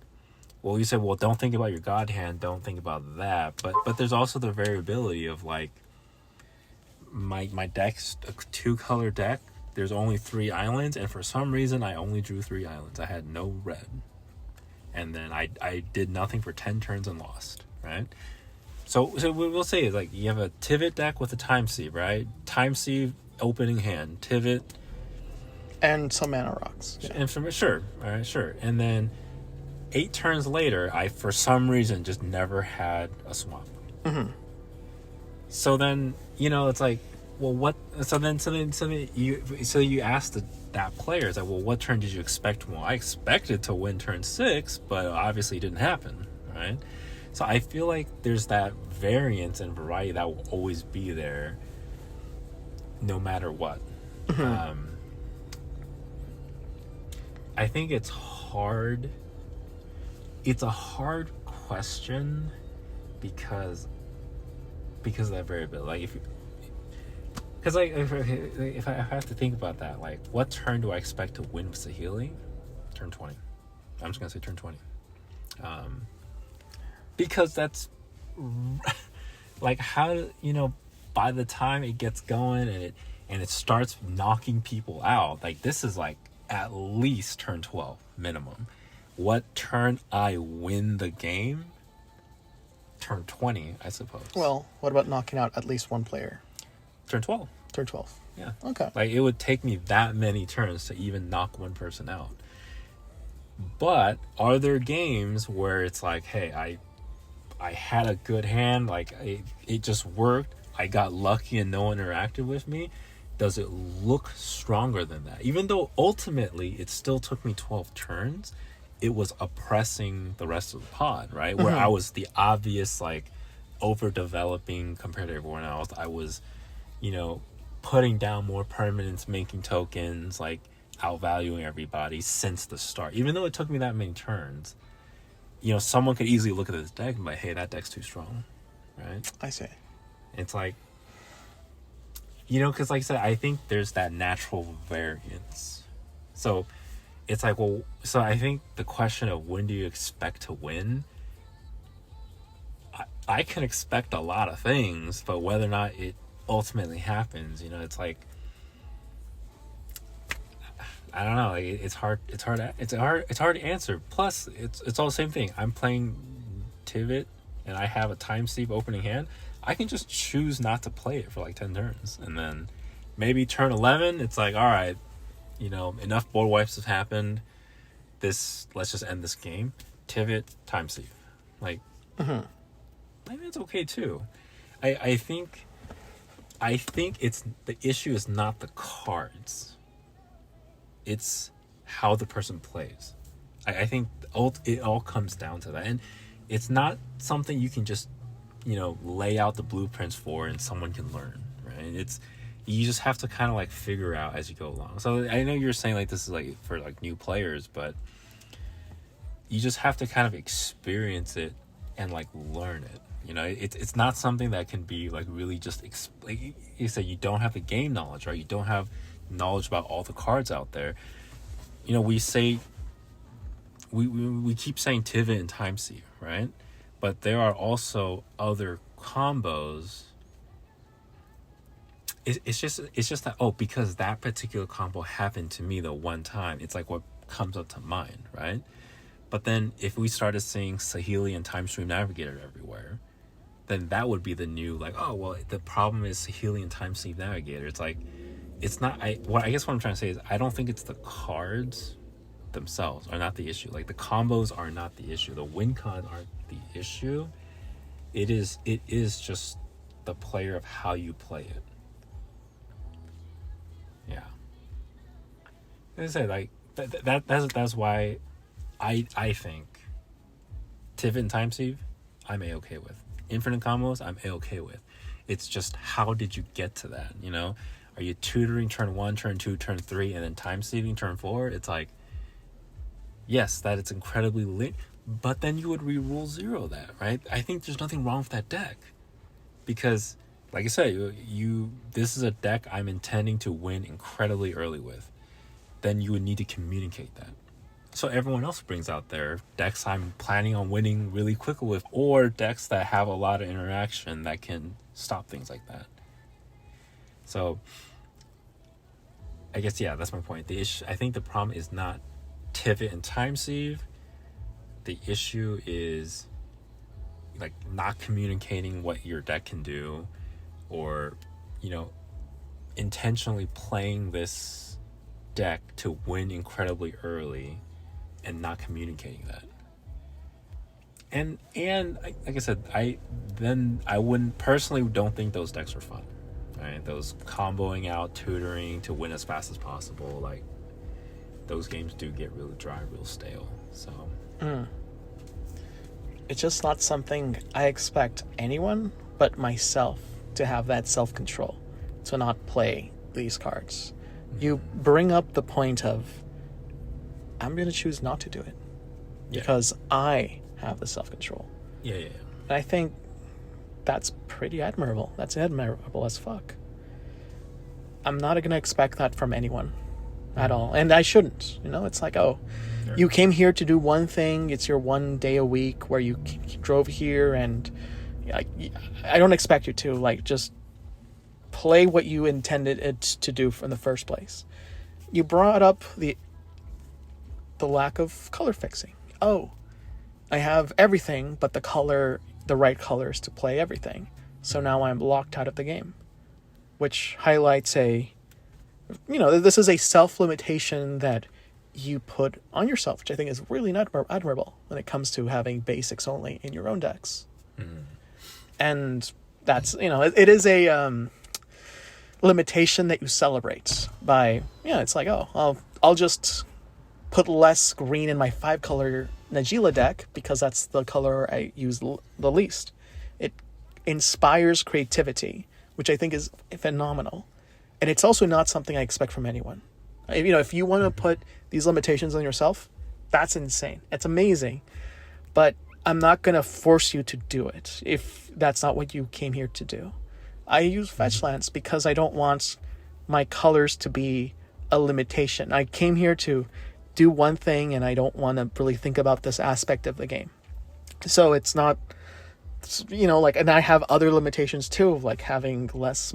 well, you said, well, don't think about your god hand, don't think about that, but there's also the variability of like my deck's a 2-color deck. There's only 3 islands, and for some reason I only drew 3 islands. I had no red, and then I did nothing for 10 turns and lost, right? So what we'll say is like you have a Tivit deck with a Time Sieve, right? Time Sieve, opening hand, Tivit. And some mana rocks. Yeah. And sure. All right, sure. And then 8 turns later, I, for some reason, just never had a swamp. Mm-hmm. So then, you know, it's like, well, what? So then you ask that player, it's like, well, what turn did you expect? Well, I expected to win turn 6, but obviously it didn't happen, right? So I feel like there's that variance and variety that will always be there, no matter what. Mm-hmm. I think it's hard. It's a hard question because of that variability. Like if I have to think about that, like what turn do I expect to win with Saheeli? Turn 20. I'm just gonna say turn 20. Because that's like how, you know, by the time it gets going and it starts knocking people out, like this is like at least turn 12 minimum. What turn I win the game? Turn 20, I suppose. Well, what about knocking out at least one player? Turn 12. Turn 12. Yeah. Okay. Like it would take me that many turns to even knock one person out. But are there games where it's like, hey, I had a good hand, like it just worked. I got lucky and no one interacted with me, does it look stronger than that? Even though ultimately it still took me 12 turns, it was oppressing the rest of the pod, right? Where I was the obvious, like, overdeveloping compared to everyone else. I was, putting down more permanents, making tokens, like, outvaluing everybody since the start. Even though it took me that many turns, someone could easily look at this deck and be like, hey, that deck's too strong, right? I see. It's like, because like I said, I think there's that natural variance. So it's like, well, so I think the question of when do you expect to win, I can expect a lot of things, but whether or not it ultimately happens, it's like, I don't know. Like, it's hard to answer. Plus, it's all the same thing. I'm playing Tivit, and I have a time sleep opening hand. I can just choose not to play it for like 10 turns, and then maybe turn 11, it's like, all right, enough board wipes have happened. Let's just end this game. Tivit, time sleep. Like, maybe it's okay too. I think it's the issue is not the cards. It's how the person plays. I think it all comes down to that, and it's not something you can just lay out the blueprints for and someone can learn, right? You just have to kind of like figure out as you go along. So I know you're saying like this is like for like new players, but you just have to kind of experience it and like learn it. It's not something that can be like really just like you said, you don't have the game knowledge, right? You don't have knowledge about all the cards out there. We say we keep saying Tivit and Time Seer, right? But there are also other combos. It's just that, because that particular combo happened to me the one time, it's like what comes up to mind, right? But then if we started seeing Saheeli and Time Stream Navigator everywhere, then that would be the new, like, oh, well, the problem is Saheeli and Time Stream Navigator. It's like, it's not, I guess what I'm trying to say is I don't think it's the cards themselves are not the issue. Like, the combos are not the issue. The win con aren't the issue. It is just the player of how you play it. Yeah. As I say, like, that's why I think Tivit and Time Sieve, I'm A-okay with. Infinite combos, I'm A-okay with. It's just, how did you get to that, Are you tutoring turn 1, turn 2, turn 3, and then time sieving turn 4? It's like, yes, that it's incredibly lit, but then you would re-rule 0 that, right? I think there's nothing wrong with that deck. Because, like I said, this is a deck I'm intending to win incredibly early with. Then you would need to communicate that. So everyone else brings out their decks I'm planning on winning really quickly with, or decks that have a lot of interaction that can stop things like that. So, I guess, yeah, that's my point. The issue, I think the problem is not Tivit and Time Sieve. The issue is, like, not communicating what your deck can do, or, intentionally playing this deck to win incredibly early and not communicating that. And like I said, I wouldn't personally don't think those decks are fun. Right? Those comboing out, tutoring to win as fast as possible, like, those games do get really dry, real stale. So it's just not something I expect anyone but myself to have that self-control to not play these cards. You bring up the point of, I'm going to choose not to do it because I have the self-control. Yeah. And I think that's pretty admirable. That's admirable as fuck. I'm not going to expect that from anyone at all. And I shouldn't. It's like, you came here to do one thing. It's your one day a week where you drove here, and I don't expect you to, like, just play what you intended it to do in the first place. You brought up the lack of color fixing. I have everything but the right colors to play everything. So now I'm locked out of the game, which highlights this is a self-limitation that you put on yourself, which I think is really not admirable when it comes to having basics only in your own decks. And That's, it is a limitation that you celebrate by, it's like, oh, I'll just put less green in my 5-color Najila deck because that's the color I use the least. It inspires creativity, which I think is phenomenal. And it's also not something I expect from anyone. If you want to put these limitations on yourself, that's insane. It's amazing. But I'm not going to force you to do it if that's not what you came here to do. I use fetch lands because I don't want my colors to be a limitation. I came here to do one thing, and I don't want to really think about this aspect of the game. So it's not, and I have other limitations too, of like having less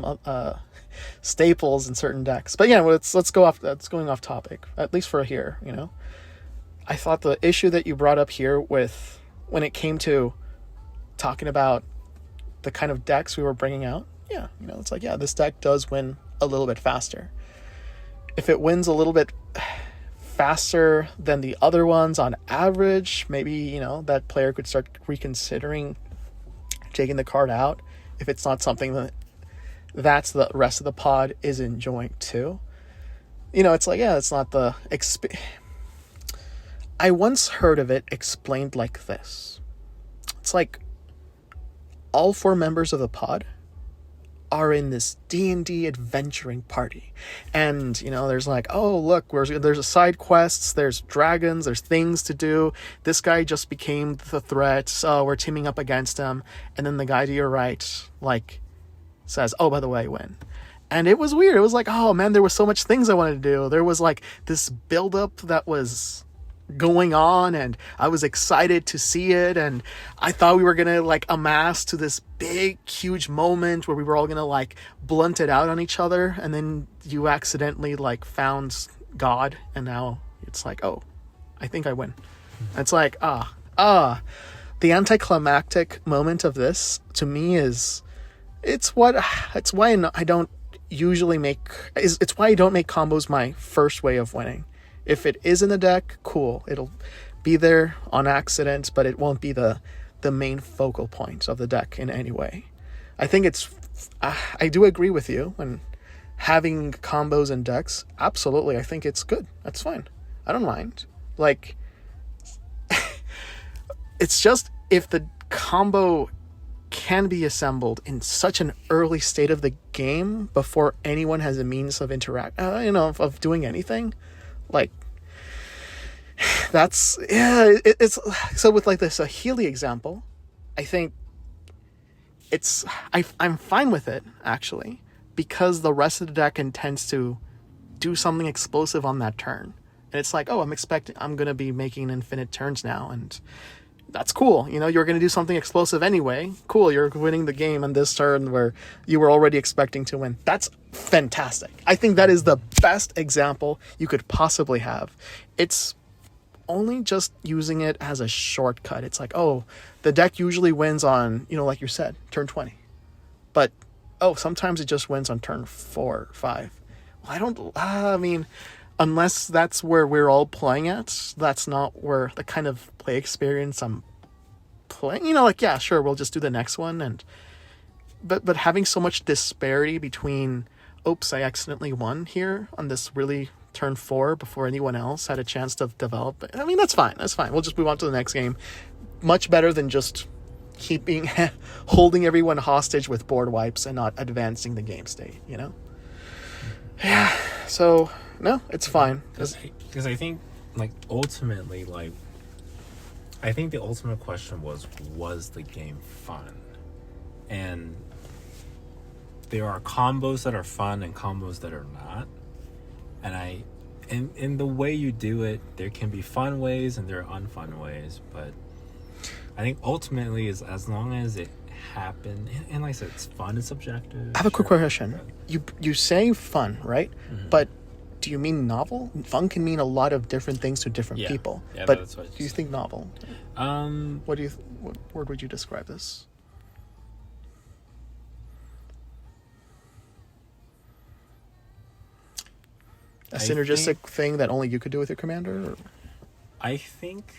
staples in certain decks. But yeah, let's go off. That's going off topic, at least for here. I thought the issue that you brought up here with when it came to talking about the kind of decks we were bringing out, it's like, this deck does win a little bit faster. If it wins a little bit faster than the other ones on average, maybe, that player could start reconsidering taking the card out if it's not something that's the rest of the pod is enjoying too. It's like, it's not the I once heard of it explained like this. It's like all 4 members of the pod are in this D&D adventuring party. And, there's like, oh, look, there's a side quests, there's dragons, there's things to do. This guy just became the threat, so we're teaming up against him. And then the guy to your right, like, says, oh, by the way, I win. And it was weird. It was like, oh, man, there was so much things I wanted to do. There was, like, this buildup that was going on, and I was excited to see it, and I thought we were gonna like amass to this big huge moment where we were all gonna like blunt it out on each other, and then you accidentally like found God, and now it's like, oh, I think I win. It's like the anticlimactic moment of this to me is it's why I don't make combos my first way of winning. If it is in the deck, cool. It'll be there on accident, but it won't be the main focal point of the deck in any way. I think I do agree with you when having combos in decks. Absolutely, I think it's good. That's fine. I don't mind. Like, it's just if the combo can be assembled in such an early state of the game before anyone has a means of of doing anything. Like, that's, it's, so with like this, a Healy example, I think I'm fine with it, actually, because the rest of the deck intends to do something explosive on that turn. And it's like, oh, I'm going to be making infinite turns now, and that's cool. You're going to do something explosive anyway. Cool, you're winning the game on this turn where you were already expecting to win. That's fantastic. I think that is the best example you could possibly have. It's only just using it as a shortcut. It's like, oh, the deck usually wins on, like you said, turn 20. But, oh, sometimes it just wins on turn 4 or 5. Well, I mean, unless that's where we're all playing at, that's not where the kind of play experience I'm playing. Yeah, sure, we'll just do the next one. But having so much disparity between, oops, I accidentally won here on this really turn 4 before anyone else had a chance to develop. I mean, that's fine. We'll just move on to the next game. Much better than just holding everyone hostage with board wipes and not advancing the game state, Yeah, so, no, it's fine. Because I think, like, ultimately, like, I think the ultimate question was the game fun? And there are combos that are fun and combos that are not. And in the way you do it, there can be fun ways and there are unfun ways. But I think ultimately, is as long as it happened, and like I said, it's fun and subjective. I have a quick question. You say fun, right? Mm-hmm. But do you mean novel? Fun can mean a lot of different things to different people. Yeah, but that's what do you think novel? What word would you describe this? A synergistic thing that only you could do with your commander? Or? I think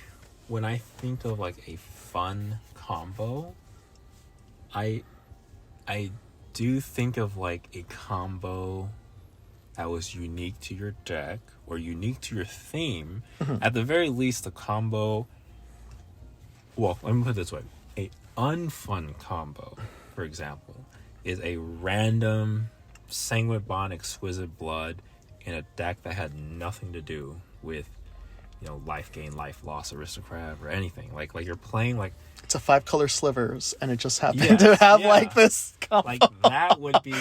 when I think of like a fun combo, I I do think of like a combo that was unique to your deck or unique to your theme. At the very least, the combo. Well, let me put it this way: a unfun combo, for example, is a random Sanguine Bond, Exquisite Blood in a deck that had nothing to do with, life gain, life loss, Aristocrat, or anything. Like you're playing like it's a 5-color slivers, and it just happened to have like this combo. Like that would be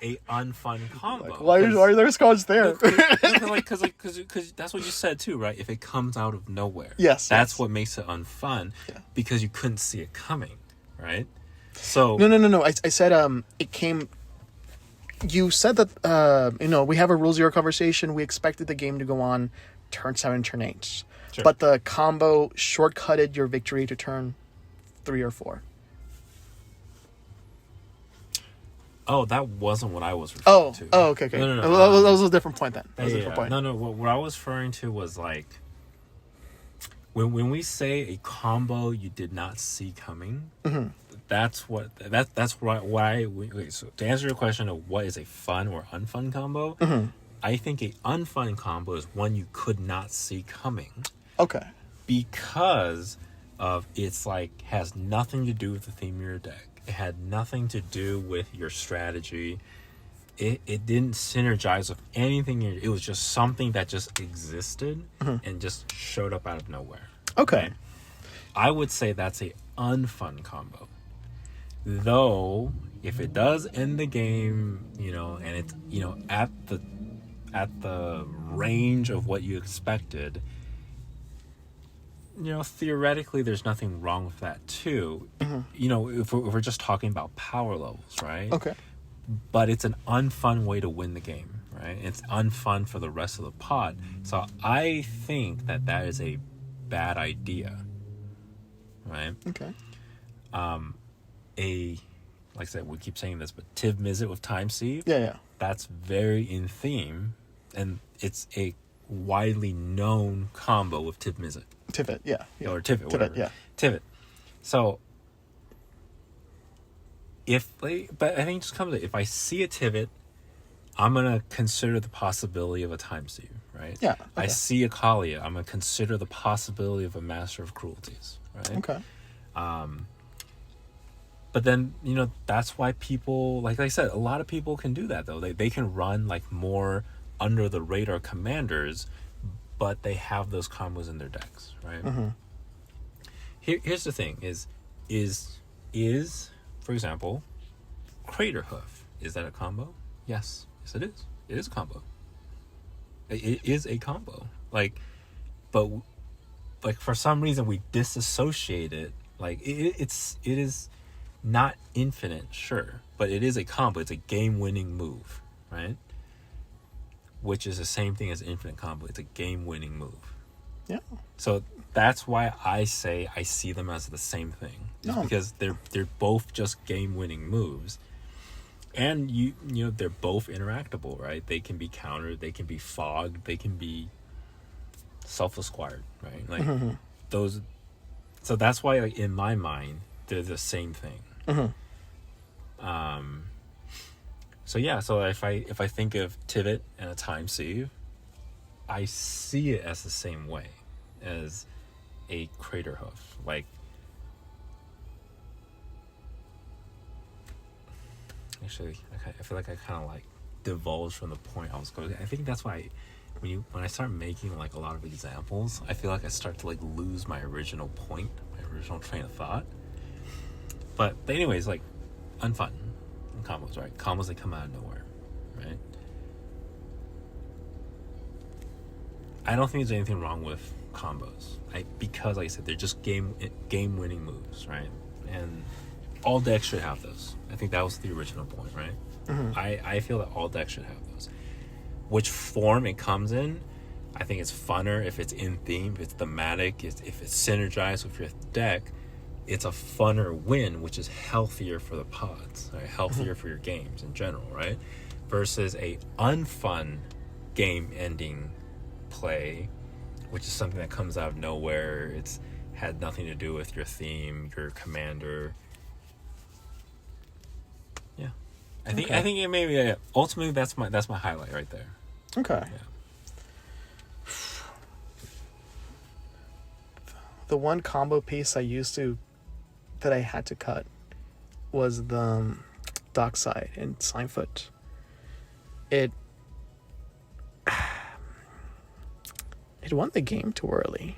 a unfun combo. Like, why are there cards there? Because that's what you said too, right? If it comes out of nowhere, that's what makes it unfun, because you couldn't see it coming, right? So no. I said it came. You said that we have a Rule Zero conversation. We expected the game to go on turn 7, turn 8, but the combo shortcutted your victory to turn 3 or 4. Oh, that wasn't what I was referring to. Oh, okay. No. That was a different point then. That was a different point. No. What I was referring to was like when we say a combo you did not see coming. That's why. So to answer your question of what is a fun or unfun combo, I think a unfun combo is one you could not see coming. Okay. Because of it's like has nothing to do with the theme of your deck. It had nothing to do with your strategy. It didn't synergize with anything. It was just something that just existed and just showed up out of nowhere. Okay. Right? I would say that's a unfun combo. Though, if it does end the game, and it's, at the range of what you expected, theoretically there's nothing wrong with that too. If we're just talking about power levels, right? Okay. But it's an unfun way to win the game, right? It's unfun for the rest of the pod. So I think that is a bad idea, right? Okay. Like I said, we keep saying this, but Tiv Mizzet with Time Sieve. Yeah. That's very in theme, and it's a widely known combo with Tiv Mizzet. Tivit, yeah. Or Tivit, whatever. Yeah. Tivit. So, but I think it just comes to, if I see a Tivit, I'm going to consider the possibility of a Time Sieve, right? Yeah. Okay. I see a Kalia, I'm going to consider the possibility of a Master of Cruelties, right? Okay. But then, that's why people, like I said, a lot of people can do that, though. They can run, like, more under-the-radar commanders, but they have those combos in their decks, right? Here's the thing, is, for example, Craterhoof, is that a combo? Yes, it is. It is a combo. It is a combo. But for some reason, we disassociate it. It is not infinite, sure, but it is a combo. It's a game-winning move, right? Which is the same thing as infinite combo. It's a game-winning move. Yeah. So that's why I say I see them as the same thing. Because they're both just game-winning moves, and they're both interactable, right? They can be countered, they can be fogged, they can be self-acquired, right? Those. So that's why, in my mind, they're the same thing. So if I think of Tivit and a Time Sieve, I see it as the same way as a Craterhoof. Actually, I feel like I kind of divulged from the point I was going. I think that's why when I start making a lot of examples, I feel like I start to lose my original point, my original train of thought. But anyways, unfun combos, right? Combos that come out of nowhere, right? I don't think there's anything wrong with combos, because like I said, they're just game winning moves, right? And all decks should have those. I think that was the original point, right? I feel that all decks should have those. Which form it comes in, I think it's funner if it's in theme, if it's thematic, if it's synergized with your deck. It's a funner win, which is healthier for the pods, right? Healthier for your games in general, right? Versus a unfun game-ending play, which is something that comes out of nowhere. It's had nothing to do with your theme, your commander. Yeah. I think it maybe ultimately that's my highlight right there. Okay. Yeah. The one combo piece that I had to cut was the Dockside in Slimefoot. It won the game too early.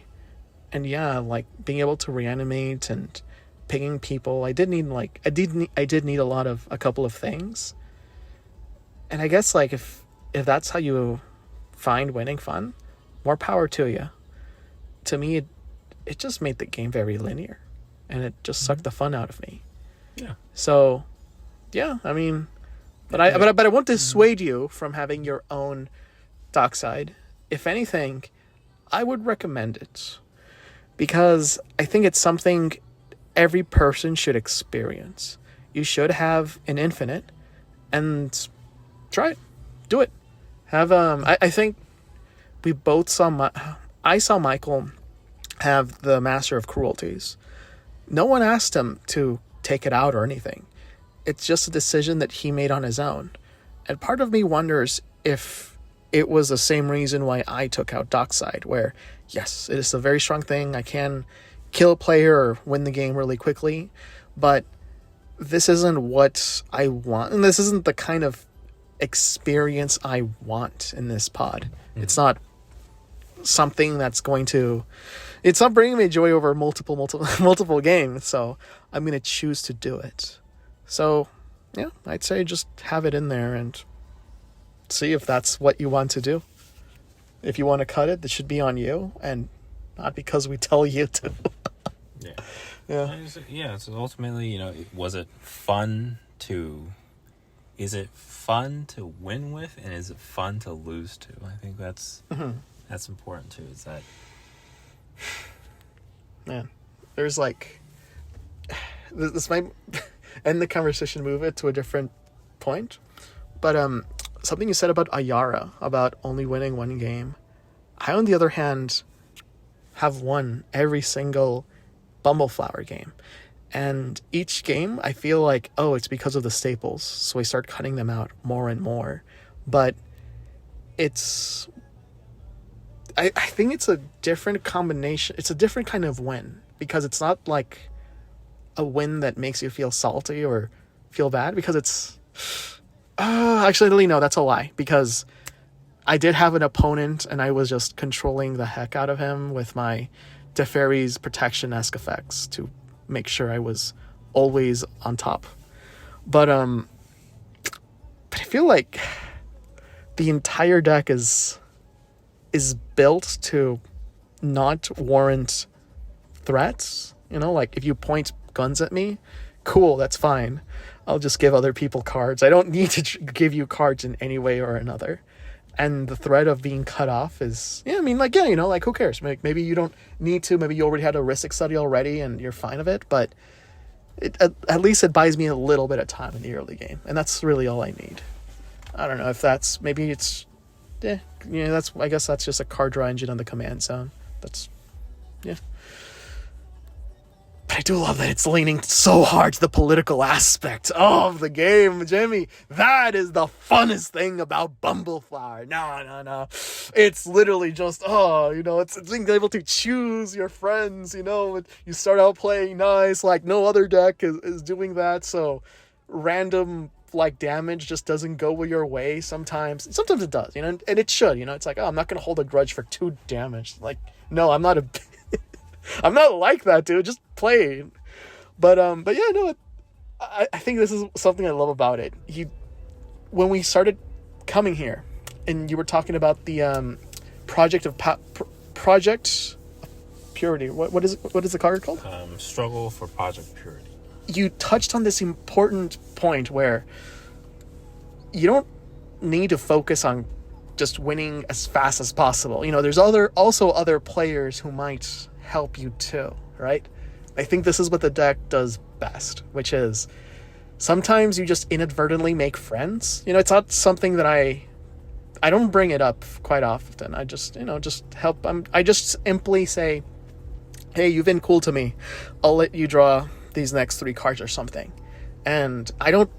And yeah, like being able to reanimate and pinging people, I did need a couple of things. And I guess like if that's how you find winning fun, more power to you. To me, it just made the game very linear, and it just sucked the fun out of me. Yeah. So, yeah, I mean, but I won't dissuade you from having your own Dockside. If anything, I would recommend it because I think it's something every person should experience. You should have an infinite and try it. Do it. Have I think we both saw I saw Michael have the Master of Cruelties. No one asked him to take it out or anything. It's just a decision that he made on his own. And part of me wonders if it was the same reason why I took out Dockside, where, yes, it is a very strong thing. I can kill a player or win the game really quickly, but this isn't what I want. And this isn't the kind of experience I want in this pod. Mm-hmm. It's not something that's going to... It's not bringing me joy over multiple games, so I'm going to choose to do it. So, yeah, I'd say just have it in there and see if that's what you want to do. If you want to cut it, it should be on you, and not because we tell you to. Yeah. So ultimately, is it fun to win with, and is it fun to lose to? I think that's important too. Is that... Man, there's like... This might end the conversation, move it to a different point. But something you said about Ayara, about only winning one game. I, on the other hand, have won every single Bumbleflower game. And each game, I feel like, it's because of the staples. So I start cutting them out more and more. But it's... I think it's a different combination. It's a different kind of win. Because it's not like a win that makes you feel salty or feel bad. Because it's... actually, no, that's a lie. Because I did have an opponent and I was just controlling the heck out of him with my Teferi's protection-esque effects to make sure I was always on top. But I feel like the entire deck is built to not warrant threats. Like if you point guns at me, cool, that's fine. I'll just give other people cards. I don't need to give you cards in any way or another. And the threat of being cut off is, who cares? Maybe you don't need to. Maybe you already had a risk study already and you're fine of it. But at least it buys me a little bit of time in the early game. And that's really all I need. I don't know if that's, maybe it's, I guess that's just a card draw engine on the command zone. That's, yeah. But I do love that it's leaning so hard to the political aspect of the game, Jimmy. That is the funnest thing about Bumbleflower. No. It's literally just, it's being able to choose your friends, You start out playing nice, like no other deck is doing that, so random, like, damage just doesn't go your way sometimes. Sometimes it does, and it should, It's like, I'm not going to hold a grudge for 2 damage. Like, no, I'm not I'm not like that, dude. Just play. But yeah, no. I think this is something I love about it. When we started coming here, and you were talking about the Project Purity. What is the card called? Struggle for Project Purity. You touched on this important point where you don't need to focus on just winning as fast as possible. There's also other players who might help you too, right? I think this is what the deck does best, which is sometimes you just inadvertently make friends. It's not something that I don't bring it up quite often. I just, just help. I just simply say, hey, you've been cool to me. I'll let you draw these next 3 cards or something. And I don't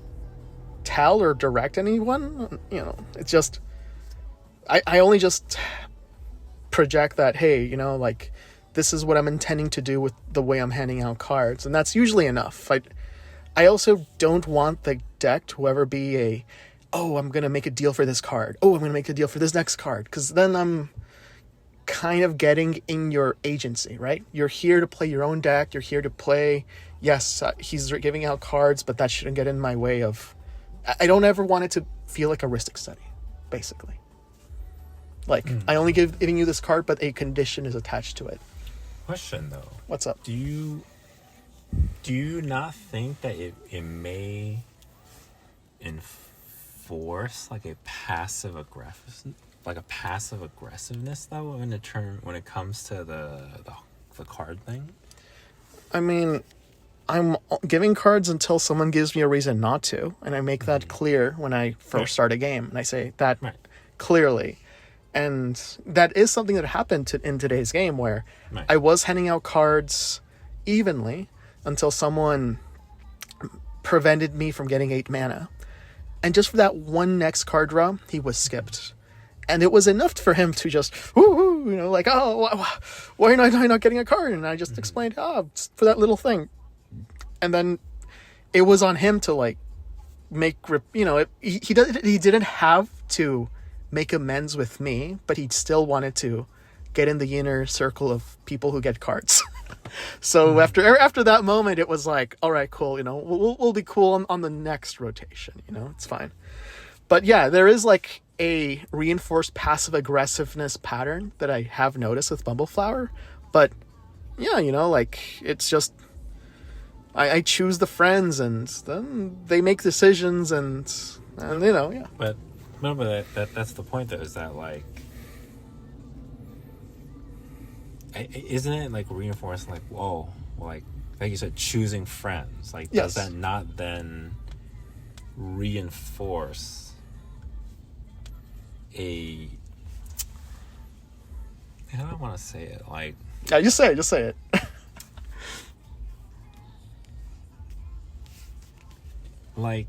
tell or direct anyone. You know, it's just I only just project that, hey, you know, like, this is what I'm intending to do with the way I'm handing out cards, and that's usually enough. I also don't want the deck to ever be I'm gonna make a deal for this card. Oh, I'm gonna make a deal for this next card, because then I'm kind of getting in your agency, right? You're here to play your own deck. You're here to play. Yes, he's giving out cards, but that shouldn't get in my way of. I don't ever want it to feel like a Ristic study, basically. Like, I only giving you this card, but a condition is attached to it. Question though. What's up? Do you not think that it may enforce like a passive aggressiveness though when it comes to the card thing? I mean, I'm giving cards until someone gives me a reason not to, and I make that clear when I first start a game, and I say that clearly. And that is something that happened in today's game, where I was handing out cards evenly until someone prevented me from getting 8 mana. And just for that one next card draw, he was skipped. And it was enough for him to just, you know, like, why am I not getting a card? And I just explained, it's for that little thing. And then it was on him to, like, he didn't have to make amends with me, but he still wanted to get in the inner circle of people who get cards. So after that moment, it was like, all right, cool, you know, we'll be cool on the next rotation, you know, it's fine. But yeah, there is like a reinforced passive aggressiveness pattern that I have noticed with Bumbleflower. But yeah, you know, like, it's just I choose the friends, and then they make decisions, and you know, yeah. But remember that's the point though, is that, like, isn't it like reinforcing, like, whoa, like you said, choosing friends, like, yes. Does that not then reinforce how do I want to say it, like, yeah, just say it like,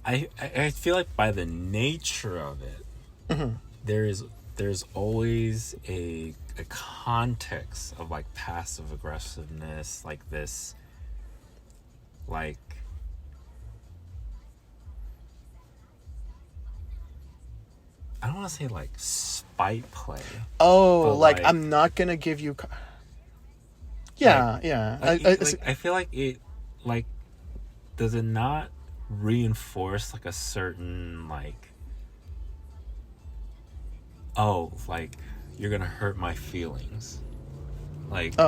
I feel like by the nature of it, there's always a context of, like, passive aggressiveness, like this, like, I don't want to say, like, spite play. Oh, like, I'm not gonna give you. Yeah, like, yeah. I feel like it, like, does it not reinforce, like, a certain, like, like, you're gonna hurt my feelings, like,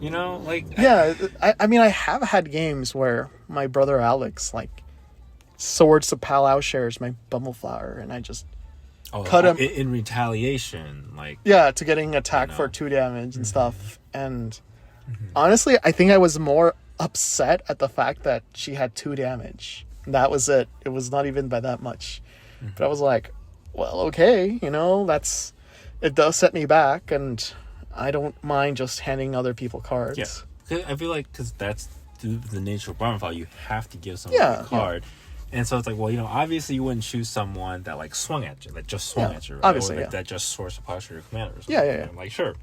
you know, like, yeah. I mean, I have had games where my brother Alex, like, swords to Plowshares my Bumbleflower, and I just cut him in retaliation, like, to getting attacked for 2 damage and stuff. And honestly, I think I was more upset at the fact that she had 2 damage. That was it. It was not even by that much. But I was like, well, okay, you know, it does set me back, and I don't mind just handing other people cards. Yeah, I feel like, because that's the nature of Bumbleflower, you have to give someone a card. Yeah. And so it's like, well, you know, obviously you wouldn't choose someone that, like, swung at you, that just swung at you, right? Obviously, that just sourced a posture your commander or something. Yeah. I'm like, sure.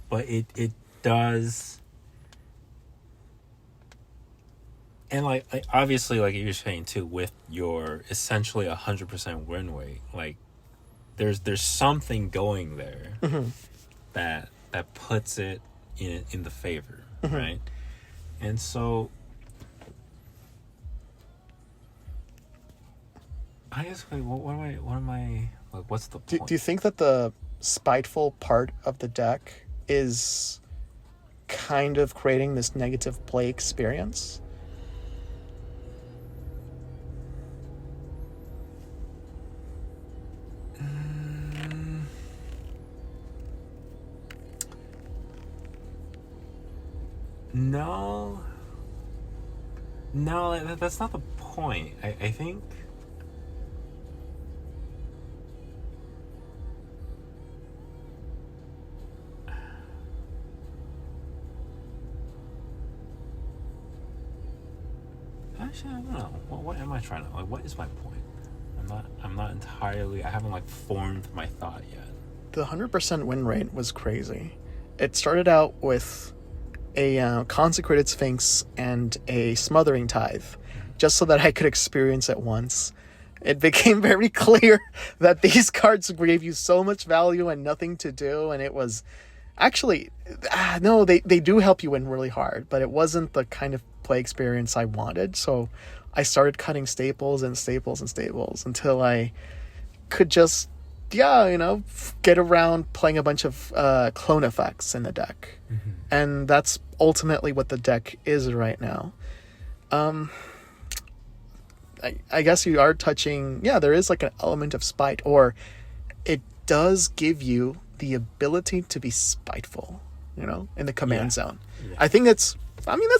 But it does. And, like, obviously, like you're saying too, with your essentially 100% win rate, like, there's something going there that puts it in the favor, right? And so I guess, like, what am I like? What's the point? Do you think that the spiteful part of the deck is kind of creating this negative play experience? No, that's not the point. I think actually, I don't know. What am I trying to, like, what is my point? I'm not entirely, I haven't, like, formed my thought yet. The 100% win rate was crazy. It started out with a Consecrated Sphinx and a Smothering Tithe, just so that I could experience it once. It became very clear that these cards gave you so much value and nothing to do, and it was... Actually, no, they do help you win really hard, but it wasn't the kind of play experience I wanted, so I started cutting staples and staples and staples until I could just, get around playing a bunch of clone effects in the deck. Mm-hmm. And that's ultimately what the deck is right now. I guess you are touching... Yeah, there is like an element of spite, or it does give you the ability to be spiteful, in the command zone. Yeah. I think that's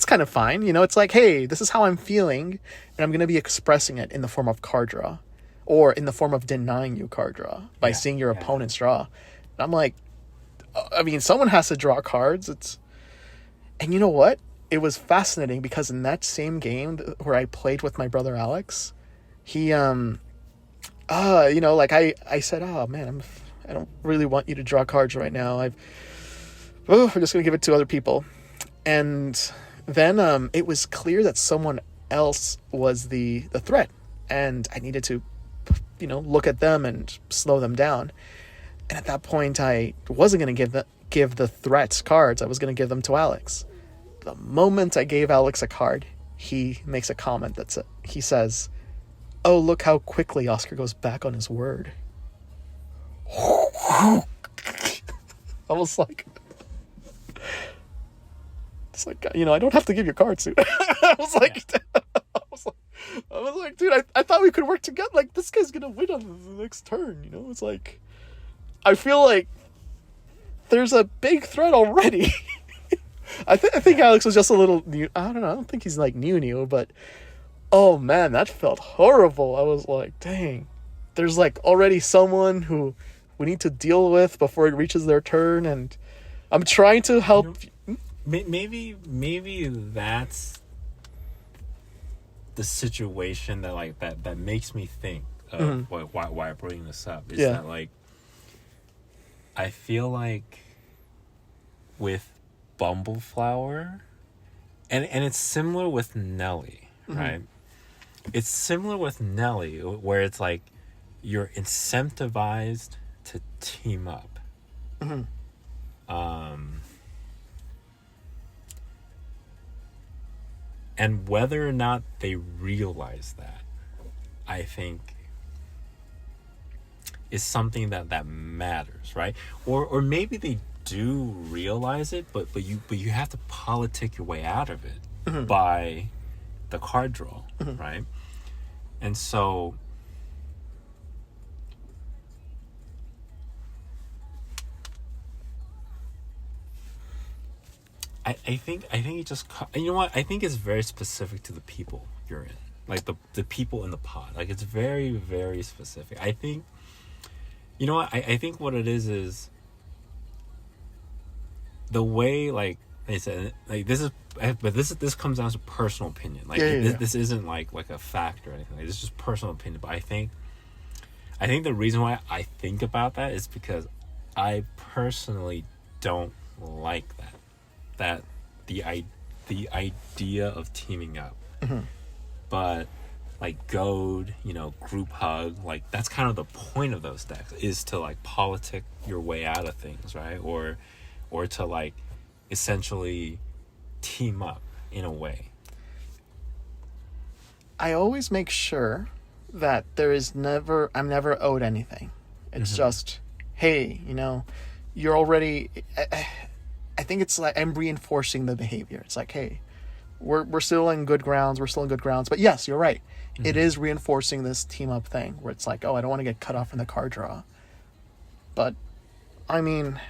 kind of fine. It's like, hey, this is how I'm feeling, and I'm going to be expressing it in the form of card draw, or in the form of denying you card draw by seeing your opponent's draw. And I'm like, someone has to draw cards. And you know what? It was fascinating because in that same game where I played with my brother Alex, he, I said, oh man, I don't really want you to draw cards right now. I'm just going to give it to other people. And then it was clear that someone else was the threat. And I needed to, look at them and slow them down. And at that point, I wasn't going to give the threats cards. I was going to give them to Alex. The moment I gave Alex a card, he makes a comment he says, "Oh, look how quickly Oscar goes back on his word." I was like, I don't have to give you cards, dude. I was like, dude, I thought we could work together. Like, this guy's gonna win on the next turn. It's like, I feel like there's a big threat already. I think Alex was just a little new. I don't know. I don't think he's like new, but oh man, that felt horrible. I was like, dang, there's like already someone who we need to deal with before it reaches their turn, and I'm trying to help. Maybe that's the situation that makes me think of why I'm bringing this up. Is that like, I feel like with Bumbleflower, and it's similar with Nelly, right? It's similar with Nelly, where it's like you're incentivized to team up. And whether or not they realize that, I think, is something that matters, right? Or maybe they do realize it, but you have to politic your way out of it by the card draw, right? And so I think it just, you know what, I think it's very specific to the people you're in, like the people in the pod. Like, it's very, very specific. I think, you know what, I think what it is the way, like I said, like this comes down to personal opinion. Like, this isn't like a fact or anything. Like, this is just personal opinion. But I think the reason why I think about that is because I personally don't like that the idea of teaming up. But like Goad, group hug, like that's kind of the point of those decks, is to like politic your way out of things, right? Or to like essentially team up in a way. I always make sure that I'm never owed anything. It's just, hey, you're already, I think it's like I'm reinforcing the behavior. It's like, hey, we're still in good grounds. But yes, you're right. It is reinforcing this team up thing where it's like, oh, I don't want to get cut off in the card draw. But I mean,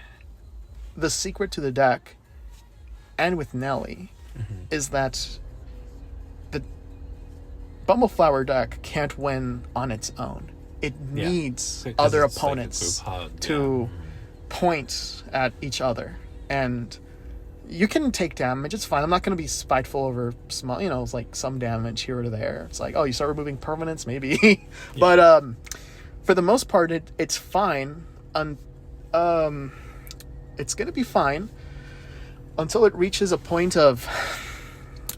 the secret to the deck, and with Nelly, is that the Bumbleflower deck can't win on its own. It needs other opponents to point at each other. And you can take damage. It's fine. I'm not going to be spiteful over small, it's like some damage here or there. It's like, oh, you start removing permanents, maybe. Yeah. But for the most part, it's fine. It's going to be fine until it reaches a point of,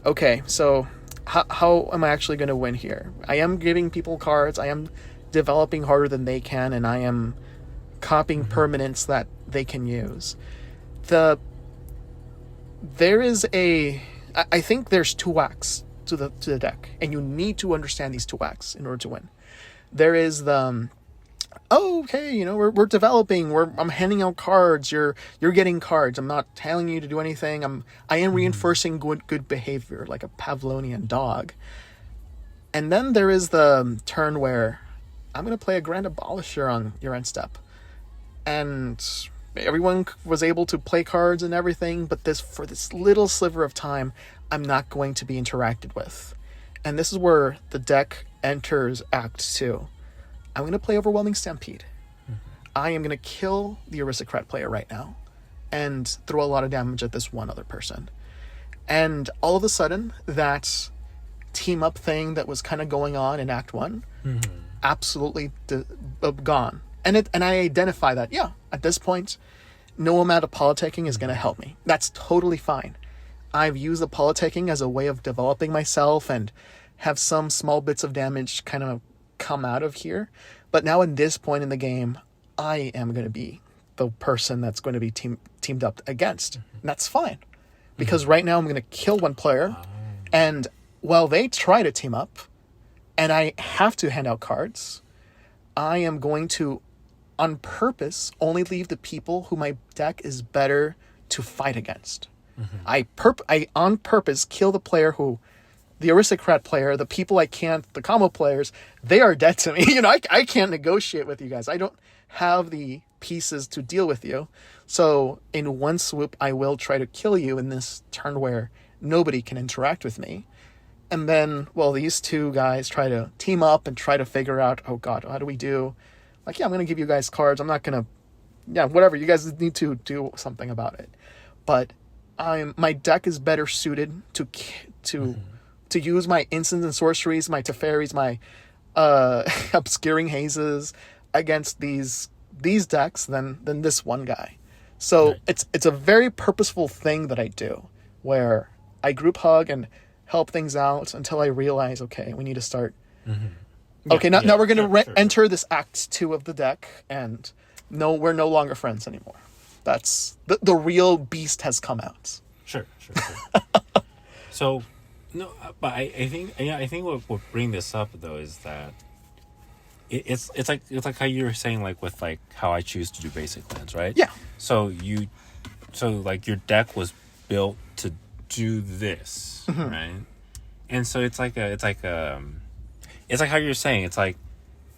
okay, so how am I actually going to win here? I am giving people cards. I am developing harder than they can, and I am copying permanents that they can use. I think there's two acts to the deck, and you need to understand these two acts in order to win. There is the okay, we're developing, I'm handing out cards, you're getting cards. I'm not telling you to do anything. I am reinforcing good behavior like a Pavlovian dog. And then there is the turn where I'm going to play a Grand Abolisher on your end step. And everyone was able to play cards and everything, but for this little sliver of time, I'm not going to be interacted with. And this is where the deck enters Act 2. I'm going to play Overwhelming Stampede. I am going to kill the Aristocrat player right now and throw a lot of damage at this one other person. And all of a sudden, that team up thing that was kind of going on in Act 1, absolutely gone. And I identify that, at this point, no amount of politicking is going to help me. That's totally fine. I've used the politicking as a way of developing myself and have some small bits of damage kind of come out of here. But now in this point in the game, I am going to be the person that's going to be teamed up against. And that's fine. Because right now I'm going to kill one player, and while they try to team up, and I have to hand out cards, I am going to, on purpose, only leave the people who my deck is better to fight against. I on purpose kill the player who, the Aristocrat player, the people the combo players, they are dead to me. I can't negotiate with you guys. I don't have the pieces to deal with you. So in one swoop, I will try to kill you in this turn where nobody can interact with me. And then, these two guys try to team up and try to figure out, oh God, how do we do? I'm going to give you guys cards. I'm not going to, whatever. You guys need to do something about it. But my deck is better suited to use my instants and sorceries, my Teferis, my obscuring hazes against these decks than this one guy. So it's a very purposeful thing that I do, where I group hug and help things out until I realize, okay, we need to start. Okay, now we're going to enter this Act 2 of the deck, and no, we're no longer friends anymore. That's the real beast has come out. Sure. So, no, but I think what bring this up though is that it's like how you were saying, like with like how I choose to do basic lands, right? Yeah. So like your deck was built to do this, right? And so it's like how you're saying, it's like,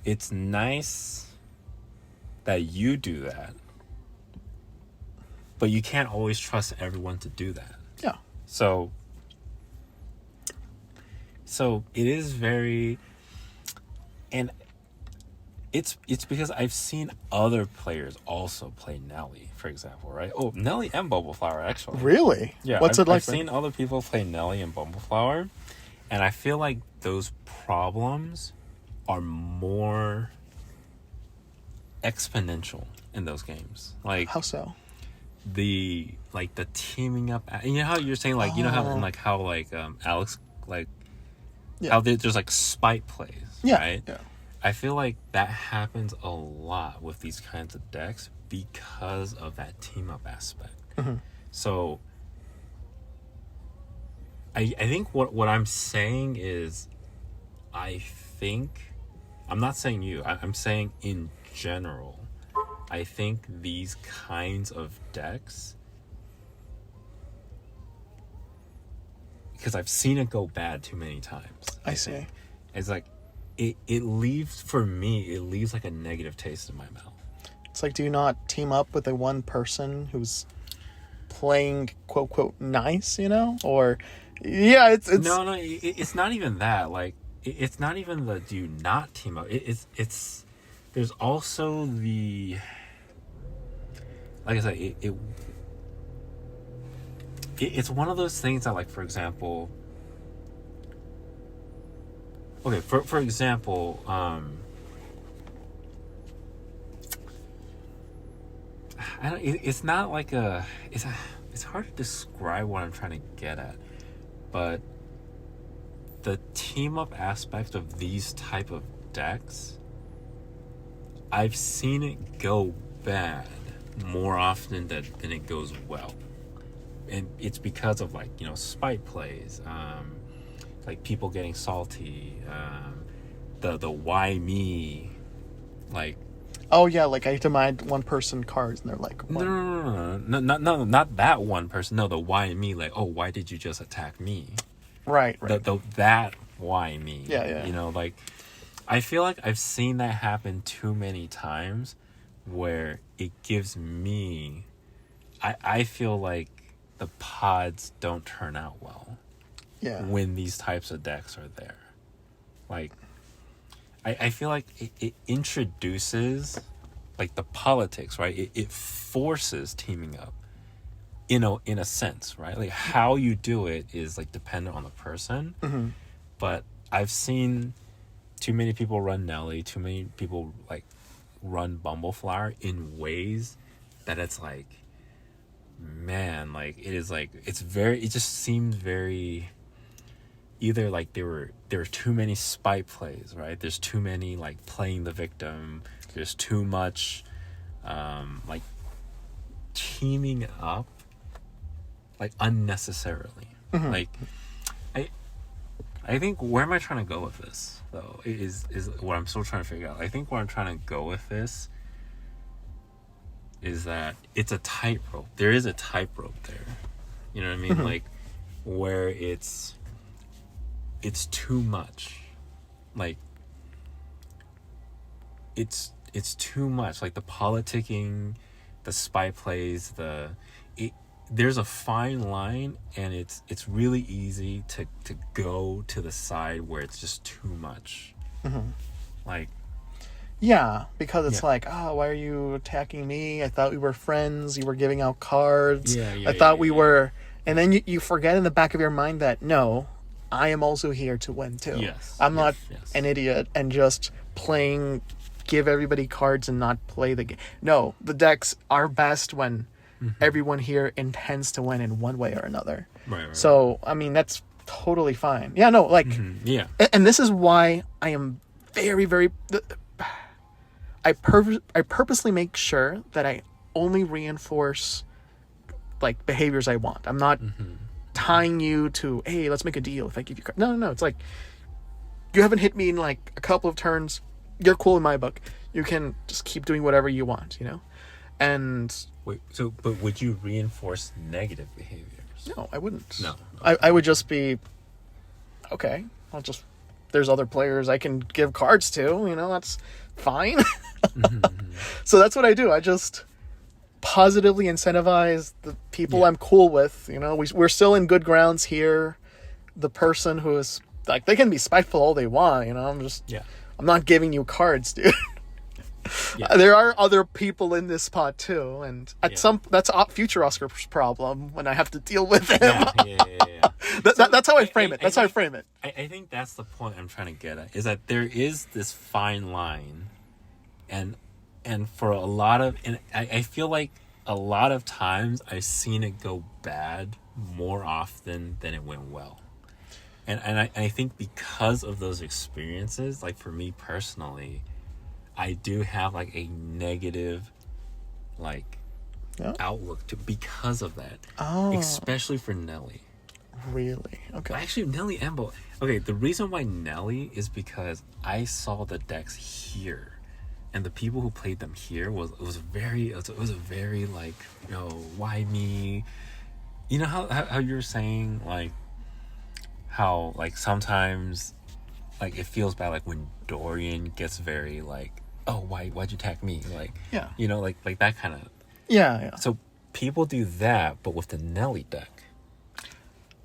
it's nice that you do that, but you can't always trust everyone to do that. Yeah. So it is very, and it's because I've seen other players also play Nelly, for example, right? Oh, Nelly and Bubbleflower, actually. Really? Yeah. What's it like? I've seen other people play Nelly and Bubbleflower, and I feel like those problems are more exponential in those games. Like, how so? The teaming up, you know how you're saying, like, you know how, like, how, like, Alex, like, how there's like spite plays, right? Yeah. I feel like that happens a lot with these kinds of decks because of that team up aspect. So I think what I'm saying is, I'm not saying you, I'm saying in general, I think these kinds of decks, because I've seen it go bad too many times. I see. It's like, it leaves like a negative taste in my mouth. It's like, do you not team up with the one person who's playing quote quote nice, or it's no, it's not even that. Like, it's not even the do you not team up. It's there's also the, like I said, it's one of those things that, like, for example, okay, for example, it's not like it's hard to describe what I'm trying to get at, but the team up aspect of these type of decks, I've seen it go bad more often than it goes well. And it's because of, like, you know, spite plays, like people getting salty, the why me, like, oh yeah, like I demand one person cards and they're like, what? no, not that one person. No, the why me, like, oh, why did you just attack me? Right. That why me? Yeah. You know, like, I feel like I've seen that happen too many times, where it gives me, I feel like the pods don't turn out well. Yeah. When these types of decks are there, like, I feel like it introduces, like, the politics, right? It forces teaming up, in a sense, right? Like, how you do it is, like, dependent on the person. Mm-hmm. But I've seen too many people run Nelly, too many people, like, run Bumbleflower in ways that it's like, man, like, it is like, it just seems very, either like there were too many spy plays, right? There's too many, like, playing the victim. There's too much, like, teaming up, like, unnecessarily. Mm-hmm. Like, I think, where am I trying to go with this, though, is what I'm still trying to figure out. I think where I'm trying to go with this is that it's a tightrope. There is a tightrope there. You know what I mean? Mm-hmm. Like, where it's too much. Like, it's too much. Like, the politicking, the spy plays, there's a fine line, and it's really easy to go to the side where it's just too much. Mm-hmm. Like, yeah, because it's like, oh, why are you attacking me? I thought we were friends. You were giving out cards. I thought we were, and then you forget in the back of your mind that, no, I am also here to win too. Yes, I'm not an idiot and just give everybody cards and not play the game. No, the decks are best when everyone here intends to win in one way or another. Right. So, I mean, that's totally fine. Yeah, no, like, yeah. And this is why I am very, very, I purposely make sure that I only reinforce, like, behaviors I want. I'm not tying you to, hey, let's make a deal if I give you cards. No. It's like, you haven't hit me in, like, a couple of turns. You're cool in my book. You can just keep doing whatever you want, you know? And... Wait, but would you reinforce negative behaviors? No, I wouldn't. No. I would just be, okay, there's other players I can give cards to, you know, that's fine. So that's what I do. I just positively incentivize the people I'm cool with, you know. We're still in good grounds here. The person who is, like, they can be spiteful all they want, you know. I'm not giving you cards, dude. There are other people in this pot too, and that's future Oscar's problem when I have to deal with him. That's how I frame it. That's how I frame it. I think that's the point I'm trying to get at, is that there is this fine line, and for a lot of, and I feel like a lot of times I've seen it go bad more often than it went well. And I think because of those experiences, like, for me personally, I do have, like, a negative, like, outlook because of that. Oh. Especially for Nelly. Really? Okay. Actually, Nelly and Bo. Okay, the reason why Nelly is because I saw the decks here, and the people who played them here was a very, like, you know, why me? You know how you were saying, like, how, like, sometimes, like, it feels bad, like, when Dorian gets very, like, oh, why'd you attack me? Like, you know, like that kind of... Yeah. So people do that, but with the Nelly deck.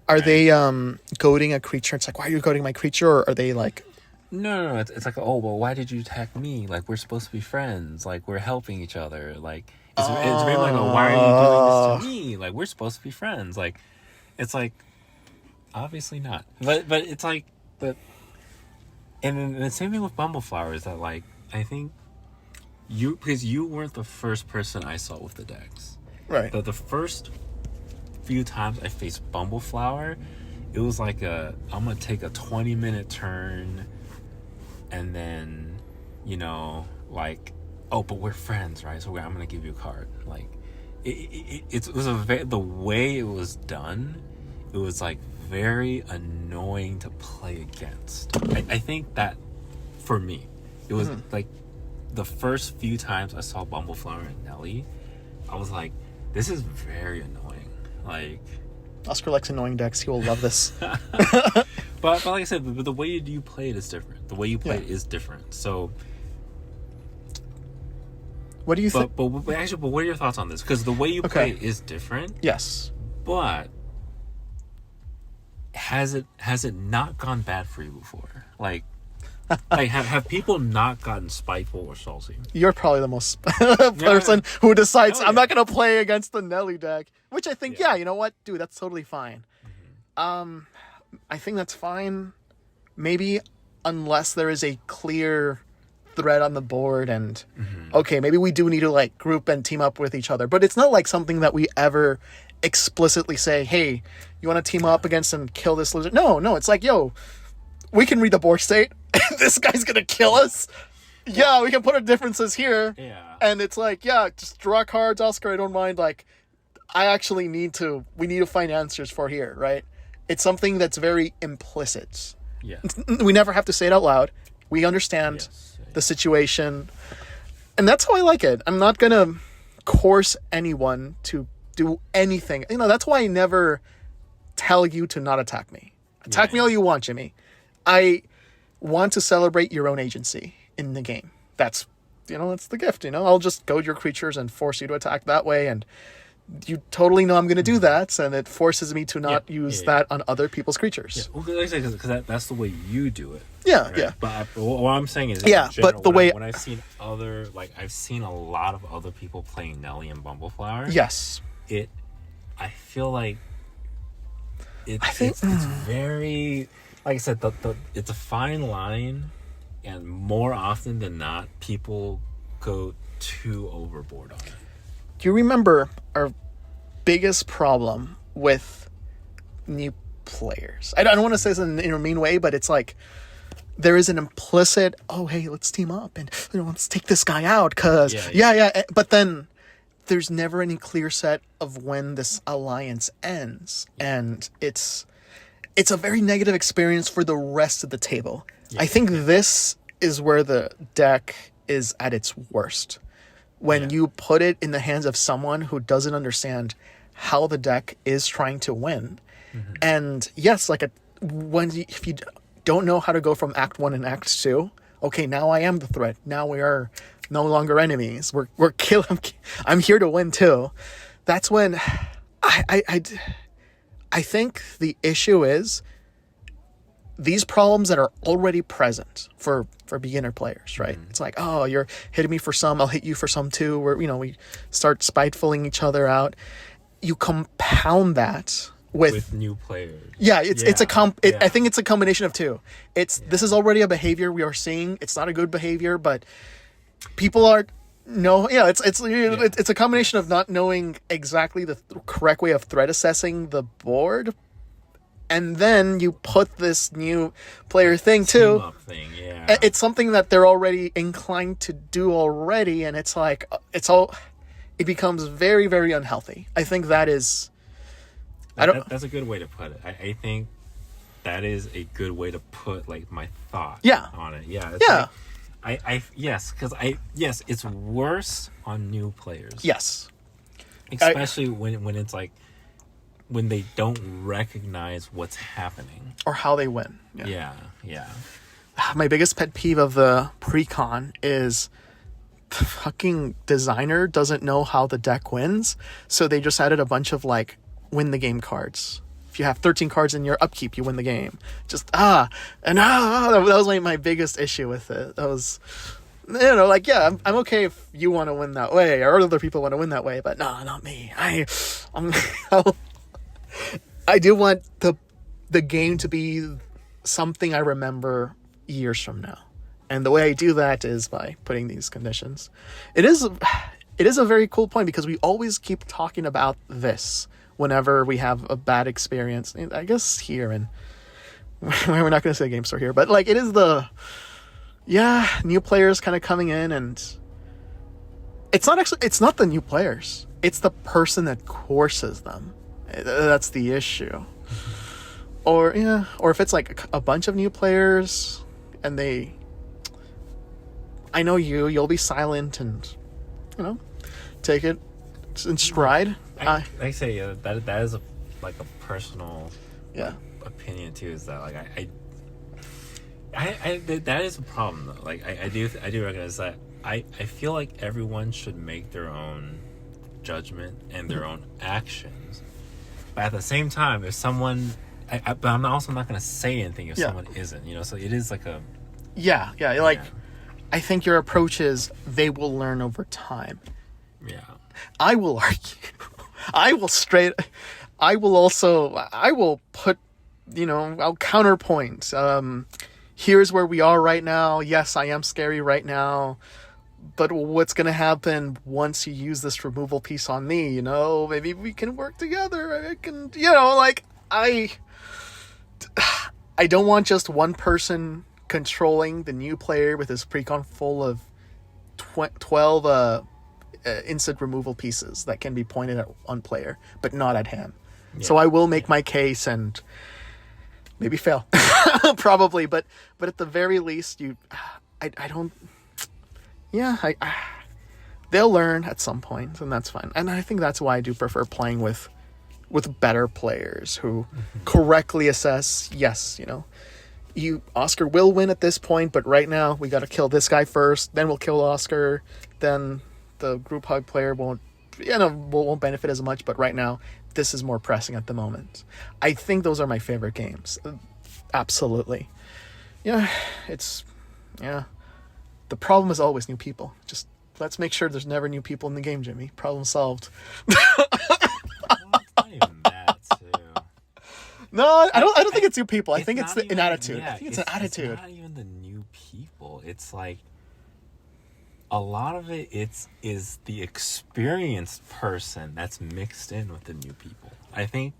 Are they goading a creature? It's like, why are you goading my creature? Or are they like... No. It's like, oh, well, why did you attack me? Like, we're supposed to be friends. Like, we're helping each other. Like, it's very like, oh, why are you doing this to me? Like, we're supposed to be friends. Like, It's like, obviously not. But it's like, and then the same thing with Bumbleflower is that, like, I think because you weren't the first person I saw with the decks. Right. But the first few times I faced Bumbleflower, it was like I'm going to take a 20-minute turn and then, like, oh, but we're friends, right? So I'm going to give you a card. Like, it was the way it was done, it was like very annoying to play against. I think that for me, it was like the first few times I saw Bumbleflower and Nelly, I was like, this is very annoying. Like, Oscar likes annoying decks. He will love this. but like I said, the way you play it is different. The way you play it is different. So, what do you think? But what are your thoughts on this? Because the way you play it is different. Yes. But has it not gone bad for you before? Like have people not gotten spiteful or salty? You're probably the most person who decides I'm not going to play against the Nelly deck, which I think, you know what, dude, that's totally fine. I think that's fine. Maybe unless there is a clear threat on the board and okay, maybe we do need to like group and team up with each other, but it's not like something that we ever explicitly say, hey, you want to team up against and kill this loser? No, it's like, yo, we can read the board state. This guy's gonna kill us. Yeah, we can put our differences here. Yeah. And it's like, just draw cards, Oscar, I don't mind. Like, we need to find answers for here, right? It's something that's very implicit. Yeah. We never have to say it out loud. We understand the situation. And that's how I like it. I'm not gonna coerce anyone to do anything. That's why I never tell you to not attack me. Attack me all you want, Jimmy. I want to celebrate your own agency in the game. That's the gift, I'll just goad your creatures and force you to attack that way, and you totally know I'm going to do that, and it forces me to not use that on other people's creatures. Yeah, well, like I said, because that's the way you do it. Yeah, right? yeah. But what I'm saying is, general, but the way when I've seen I've seen a lot of other people playing Nelly and Bumbleflower. Yes. I feel like it's very, like I said, it's a fine line, and more often than not, people go too overboard on it. Do you remember our biggest problem with new players? I don't want to say this in a mean way, but it's like there is an implicit, oh, hey, let's team up and let's take this guy out because, but then there's never any clear set of when this alliance ends. And it's a very negative experience for the rest of the table. Yeah. I think this is where the deck is at its worst. When you put it in the hands of someone who doesn't understand how the deck is trying to win. Mm-hmm. And yes, if you don't know how to go from Act 1 and Act 2, okay, now I am the threat. Now we are no longer enemies. We're killing. I'm here to win too. That's when I think the issue is these problems that are already present for beginner players, right? Mm-hmm. It's like, oh, you're hitting me for some, I'll hit you for some too. Where we start spitefuling each other out. You compound that with new players. Yeah, I think it's a combination of two. This is already a behavior we are seeing. It's not a good behavior, but people are it's a combination of not knowing exactly the correct way of threat assessing the board, and then you put this new player thing too. Thing, it's something that they're already inclined to do already, and it's like it becomes very, very unhealthy. I think that is. That's a good way to put it. I think that is a good way to put my thought on it. Yeah. Because it's worse on new players. Yes. Especially when it's when they don't recognize what's happening. Or how they win. Yeah. My biggest pet peeve of the pre-con is the fucking designer doesn't know how the deck wins, so they just added a bunch of win the game cards. If you have 13 cards in your upkeep, you win the game. That was my biggest issue with it. That was, I'm okay if you want to win that way or other people want to win that way, but no, not me. I do want the game to be something I remember years from now. And the way I do that is by putting these conditions. It is a very cool point because we always keep talking about this whenever we have a bad experience. I guess here, and we're not going to say game store here, but like it is new players kind of coming in, and it's not the new players. It's the person that courses them. That's the issue. Or if it's like a bunch of new players and I know you'll be silent and, take it in stride. I say that is a personal opinion too. Is that like I that is a problem though. Like I do recognize that. I feel like everyone should make their own judgment and their own actions, but at the same time, if someone, but I'm also not going to say anything if someone isn't. So it is like a I think your approach is they will learn over time. Yeah. I will argue. I will put, I'll counterpoint. Here's where we are right now. Yes, I am scary right now. But what's going to happen once you use this removal piece on me? Maybe we can work together. I don't want just one person controlling the new player with his precon full of 12 instant removal pieces that can be pointed at one player, but not at him. Yeah. So I will make my case and maybe fail, probably, but at the very least, they'll learn at some point, and that's fine. And I think that's why I do prefer playing with better players who correctly assess. Yes, Oscar will win at this point, but right now we got to kill this guy first. Then we'll kill Oscar. Then the group hug player won't benefit as much. But right now, this is more pressing at the moment. I think those are my favorite games. Absolutely. The problem is always new people. Just let's make sure there's never new people in the game, Jimmy. Problem solved. No, I don't think it's new people. I think it's an attitude. I think it's an attitude. It's not even the new people. It's like a lot of it is the experienced person that's mixed in with the new people. I think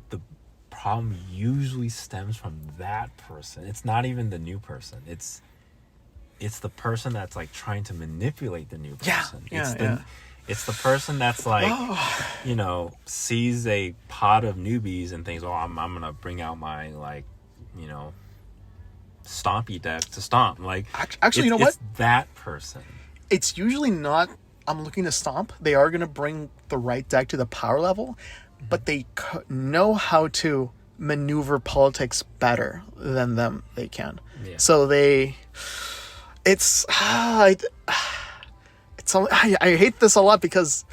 the problem usually stems from that person. It's not even the new person. It's the person that's like trying to manipulate the new person. It's the person that's like, sees a pot of newbies and thinks, I'm going to bring out my, stompy deck to stomp. Like, actually, what? It's that person. It's usually not, I'm looking to stomp. They are going to bring the right deck to the power level, but they know how to maneuver politics better than them. They can. Yeah. So I hate this a lot because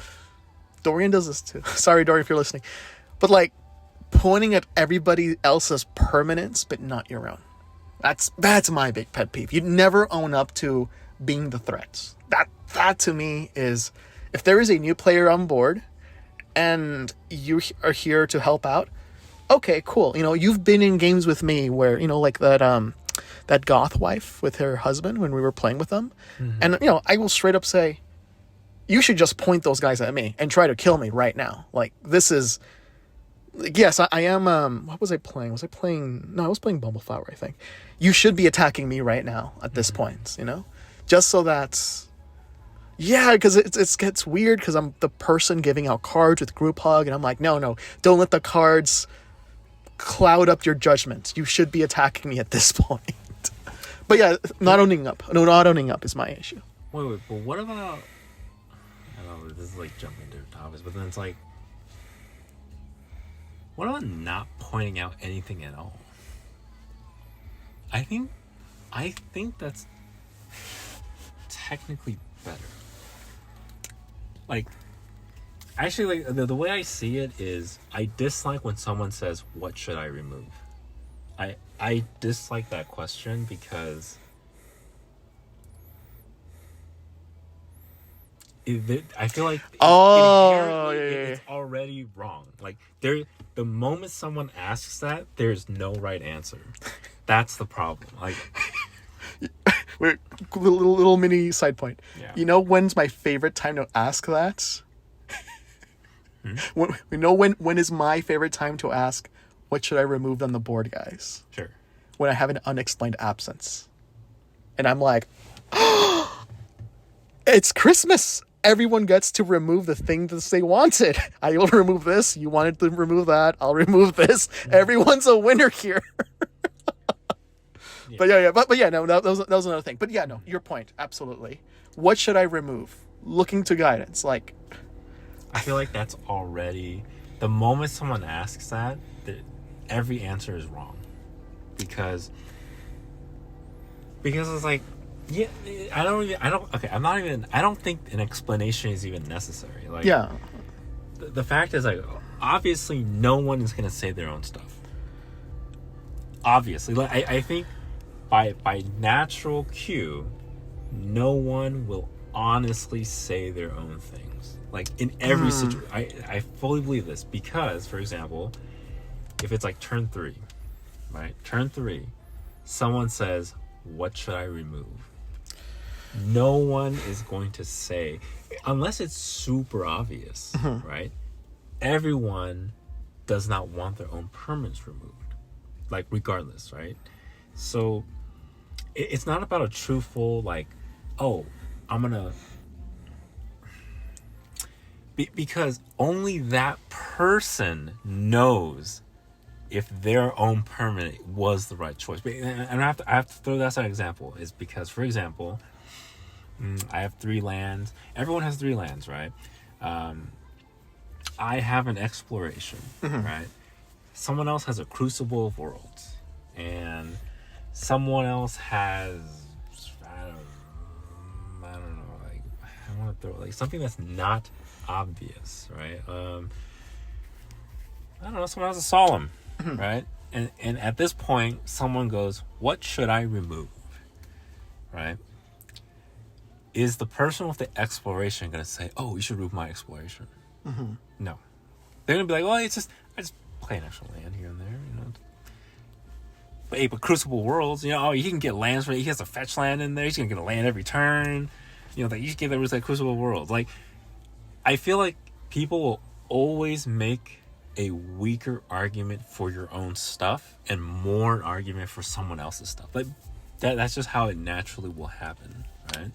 Dorian does this too. Sorry, Dorian, if you're listening. But pointing at everybody else's permanence, but not your own. That's my big pet peeve. You never own up to being the threat. That to me is, if there is a new player on board and you are here to help out, okay, cool. You've been in games with me where, like that goth wife with her husband when we were playing with them. Mm-hmm. And, I will straight up say, you should just point those guys at me and try to kill me right now. This is... Yes, I am... what was I playing? I was playing Bumbleflower, I think. You should be attacking me right now at this point, Just so that... Yeah, because it gets weird because I'm the person giving out cards with group hug, and I'm like, no, don't let the cards cloud up your judgment. You should be attacking me at this point. But yeah, not owning up. No, not owning up is my issue. Wait, but what about... I don't know, this is jumping to topics, but then it's what about not pointing out anything at all? I think that's technically better. Actually, the way I see it is, I dislike when someone says, "What should I remove?" I dislike that question because I feel like Oh, it's already wrong. Like the moment someone asks that, there's no right answer. That's the problem. Like, wait, little mini side point. Yeah. You know when's my favorite time to ask that? When is my favorite time to ask, what should I remove on the board, guys? Sure. When I have an unexplained absence. And I'm like, it's Christmas. Everyone gets to remove the thing that they wanted. I will remove this. You wanted to remove that. I'll remove this. Everyone's a winner here. Yeah. But yeah, no, that was another thing. But yeah, no, your point, absolutely. What should I remove? Looking to guidance, like. I feel like that's already the moment someone asks that, every answer is wrong, because it's like, yeah, I don't think an explanation is even necessary. Like, yeah, the fact is, like, obviously no one is gonna say their own stuff. Obviously, like, I think by natural cue, no one will honestly say their own things. Like, in every situation, I fully believe this, because, for example, if it's like turn 3, right? Turn 3, someone says, what should I remove? No one is going to say, unless it's super obvious, right? Everyone does not want their own permanents removed, like, regardless, right? So it's not about a truthful, like, oh, I'm gonna, because only that person knows if their own permanent was the right choice. And I have to throw that as an example, is because, for example, I have 3 lands. Everyone has 3 lands, right? I have an exploration, right? Someone else has a Crucible of Worlds, and someone else has, I don't know, like, I want to throw, like, something that's not obvious, right? I don't know, someone has a Solemn, right? And at this point, someone goes, what should I remove, right? Is the person with the exploration going to say, oh, you should remove my exploration? No. They're going to be like, well, I just play an extra land here and there, you know. But Crucible Worlds, you know, he can get lands for it. He has a fetch land in there. He's going to get a land every turn. You know, that you should give that like Crucible Worlds. Like, I feel like people will always make a weaker argument for your own stuff and more an argument for someone else's stuff. Like, that's just how it naturally will happen, right?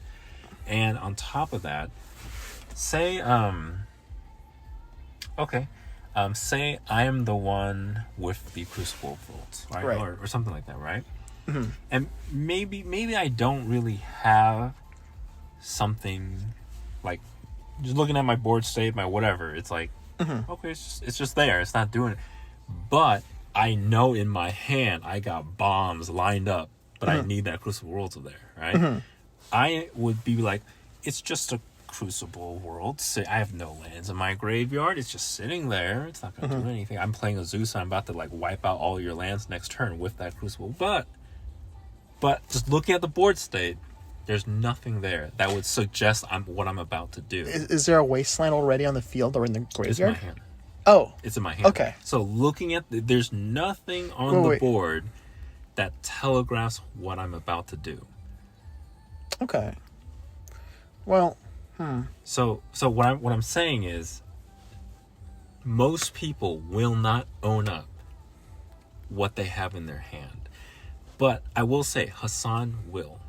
And on top of that, say, say I am the one with the Crucible of Worlds, right? Or something like that, right? And maybe I don't really have something, like, just looking at my board state, my whatever, it's like, okay, it's just there. It's not doing it. But I know in my hand I got bombs lined up, but I need that Crucible Worlds there, right? I would be like, it's just a Crucible World. I have no lands in my graveyard. It's just sitting there. It's not going to do anything. I'm playing a Zeus, and I'm about to, like, wipe out all your lands next turn with that Crucible. But just looking at the board state, there's nothing there that would suggest what I'm about to do. Is there a Wasteland already on the field or in the graveyard? It's in my hand. Oh. It's in my hand. Okay. So looking at there's nothing on the board that telegraphs what I'm about to do. Okay. Well, So what I'm saying is, most people will not own up what they have in their hand. But I will say, Hassan will.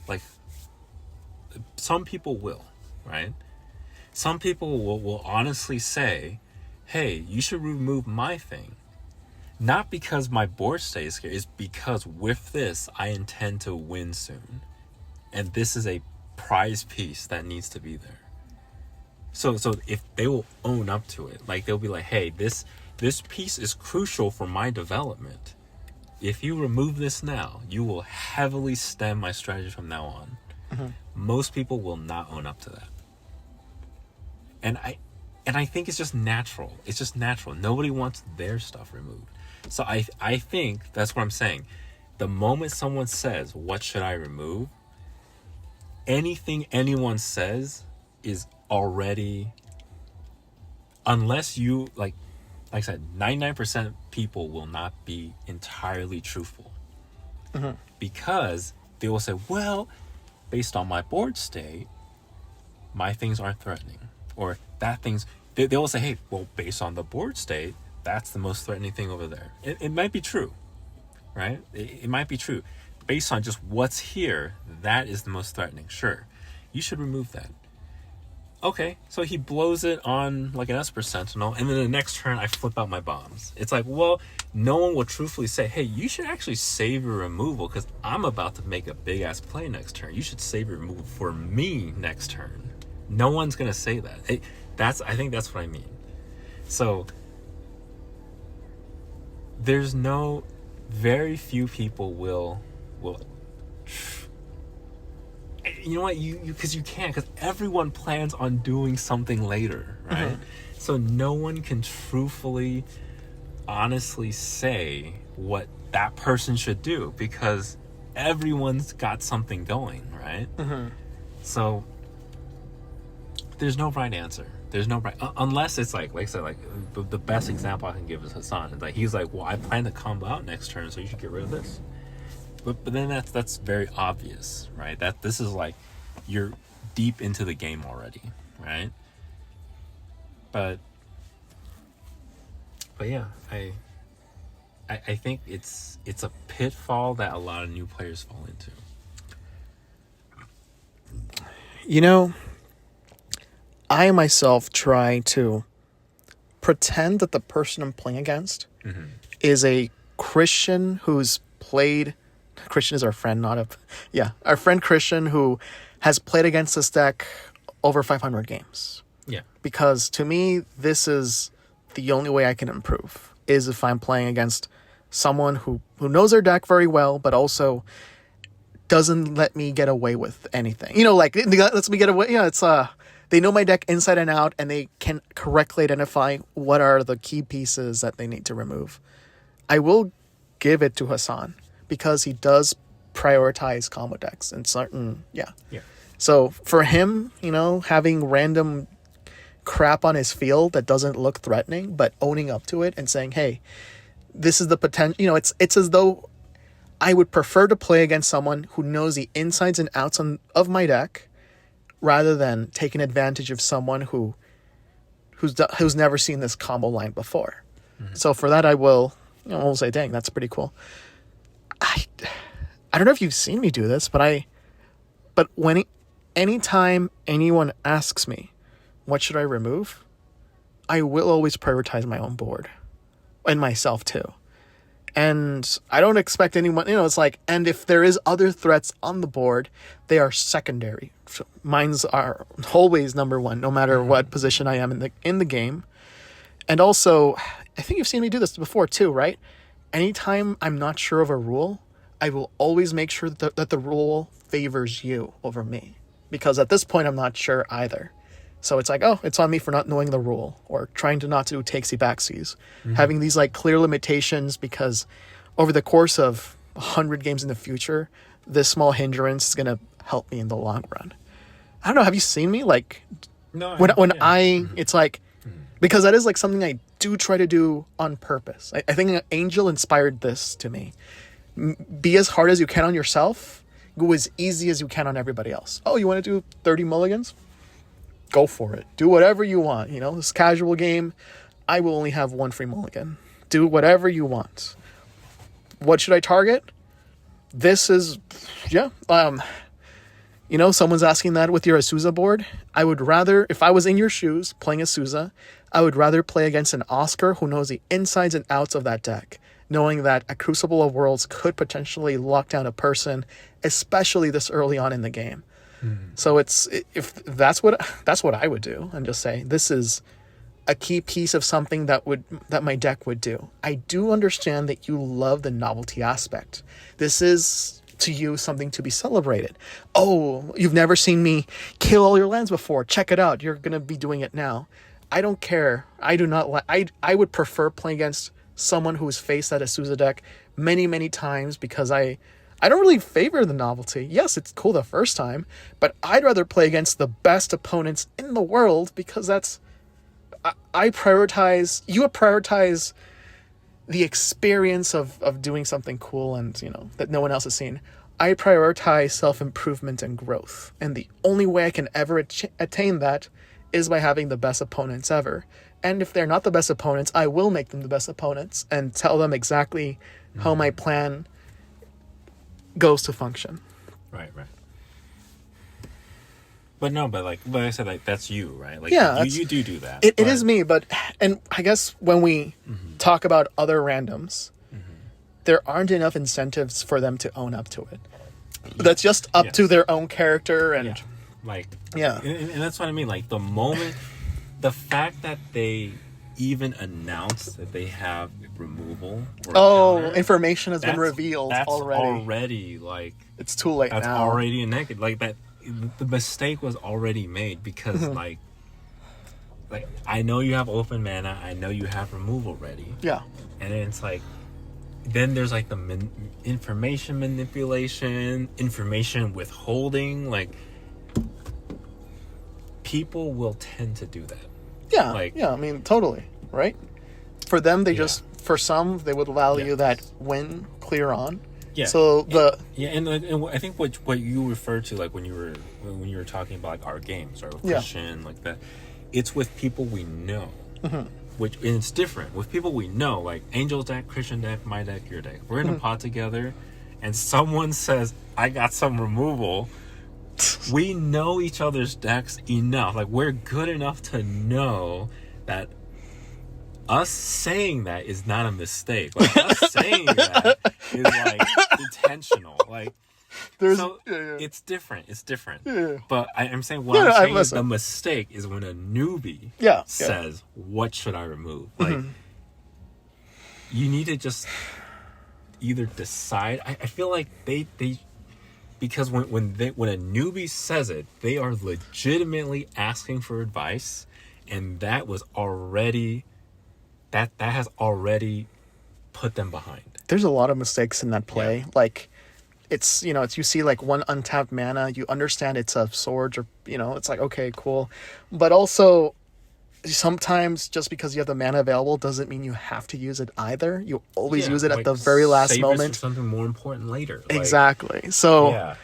Like, some people will, right? Some people will honestly say, hey, you should remove my thing. Not because my board stays here, it's because with this, I intend to win soon. And this is a prize piece that needs to be there. So if they will own up to it, like, they'll be like, hey, this piece is crucial for my development. If you remove this now, you will heavily stem my strategy from now on. Most people will not own up to that. And I think it's just natural. It's just natural. Nobody wants their stuff removed. So I think that's what I'm saying. The moment someone says, what should I remove? Anything anyone says is already, unless you like I said, 99% of people will not be entirely truthful. Because they will say, well, based on my board state, my things aren't threatening. Or that thing's, they will say, hey, well, based on the board state, that's the most threatening thing over there. It might be true, right? It might be true. Based on just what's here, that is the most threatening. Sure, you should remove that. Okay, so he blows it on like an Esper Sentinel, and then the next turn I flip out my bombs. It's like, well, no one will truthfully say, hey, you should actually save your removal because I'm about to make a big-ass play next turn. You should save your removal for me next turn. No one's going to say that. I think that's what I mean. So, very few people will you know what, because you can't, because everyone plans on doing something later, right? So no one can truthfully, honestly say what that person should do because everyone's got something going, right? So there's no right answer. There's no right, unless it's like I said, like the best example I can give is Hassan. It's like he's like, well, I plan to combo out next turn, so you should get rid of this. But then that's very obvious, right? That this is like you're deep into the game already, right? But yeah, I think it's a pitfall that a lot of new players fall into. You know, I myself try to pretend that the person I'm playing against is a Christian who's played. Christian is our friend, our friend Christian who has played against this deck over 500 games. Yeah. Because to me, this is the only way I can improve, is if I'm playing against someone who knows their deck very well, but also doesn't let me get away with anything. You know, like, lets me get away. Yeah, it's, they know my deck inside and out, and they can correctly identify what are the key pieces that they need to remove. I will give it to Hassan, because he does prioritize combo decks and certain, yeah. So for him, you know, having random crap on his field that doesn't look threatening, but owning up to it and saying, hey, this is the potential, you know, it's as though I would prefer to play against someone who knows the insides and outs of my deck rather than taking advantage of someone who's never seen this combo line before. So for that, I will say, dang, that's pretty cool. I don't know if you've seen me do this, but anytime anyone asks me, what should I remove? I will always prioritize my own board and myself too. And I don't expect anyone, you know, it's like, and if there is other threats on the board, they are secondary. So mine's are always number one, no matter what position I am in the game. And also, I think you've seen me do this before too, right? Anytime I'm not sure of a rule, I will always make sure that the rule favors you over me. Because at this point, I'm not sure either. So it's like, oh, it's on me for not knowing the rule or trying to not to do takesy backsies. Having these like clear limitations, because over the course of 100 games in the future, this small hindrance is going to help me in the long run. I don't know. Have you seen me? Like, no, it's like, because that is like something I do try to do on purpose. I think Angel inspired this to me. Be as hard as you can on yourself. Go as easy as you can on everybody else. Oh, you want to do 30 mulligans? Go for it. Do whatever you want. You know, this casual game, I will only have one free mulligan. Do whatever you want. What should I target? This is, you know, someone's asking that with your Azusa board. I would rather, if I was in your shoes playing Azusa, I would rather play against an Oscar who knows the insides and outs of that deck, knowing that a Crucible of Worlds could potentially lock down a person, especially this early on in the game. So if that's what I would do, and just say this is a key piece of something that my deck would do. I do understand that you love the novelty aspect. This is to you something to be celebrated. Oh, you've never seen me kill all your lands before. Check it out. You're gonna be doing it now. I don't care. I do not like. I would prefer playing against someone who's faced that Azusa deck many, many times, because I I don't really favor the novelty. Yes, it's cool the first time, but I'd rather play against the best opponents in the world, because that's... I prioritize... You prioritize the experience of doing something cool and, you know, that no one else has seen. I prioritize self-improvement and growth. And the only way I can ever attain that is by having the best opponents ever. And if they're not the best opponents, I will make them the best opponents and tell them exactly how my plan goes to function. Right. But no, but like I said, like that's you, right? Like yeah, you do that. It is me, and I guess when we talk about other randoms, there aren't enough incentives for them to own up to it. That's just up to their own character and and that's what I mean. Like the fact that they even announce that they have removal. Information has been revealed already. Like it's too late now. That's already a negative. Like that, the mistake was already made because like I know you have open mana. I know you have removal ready. Yeah, and then it's like. Then there's like the information manipulation, information withholding. Like people will tend to do that. Yeah, I mean, totally, right? For them, for some, they would value that win clear on. Yeah. So and I think what you referred to, like when you were talking about like our games, right, with Christian, like that, it's with people we know. And it's different with people we know, like Angel's deck, Christian deck, my deck, your deck. We're in a pod together, and someone says, "I got some removal." We know each other's decks enough. Like we're good enough to know that us saying that is not a mistake. Like us saying that is like intentional. Like. It's different. Yeah. But I'm saying what I'm saying is the mistake is when a newbie says, "What should I remove?" Like you need to just either decide. I feel like they because when a newbie says it, they are legitimately asking for advice, and that was already that has already put them behind. There's a lot of mistakes in that play, like. It's, you know, you see like one untapped mana, you understand it's a sword, or, you know, it's like, okay, cool. But also, sometimes just because you have the mana available doesn't mean you have to use it either. You always use it at the very last moment. For something more important later. Exactly. So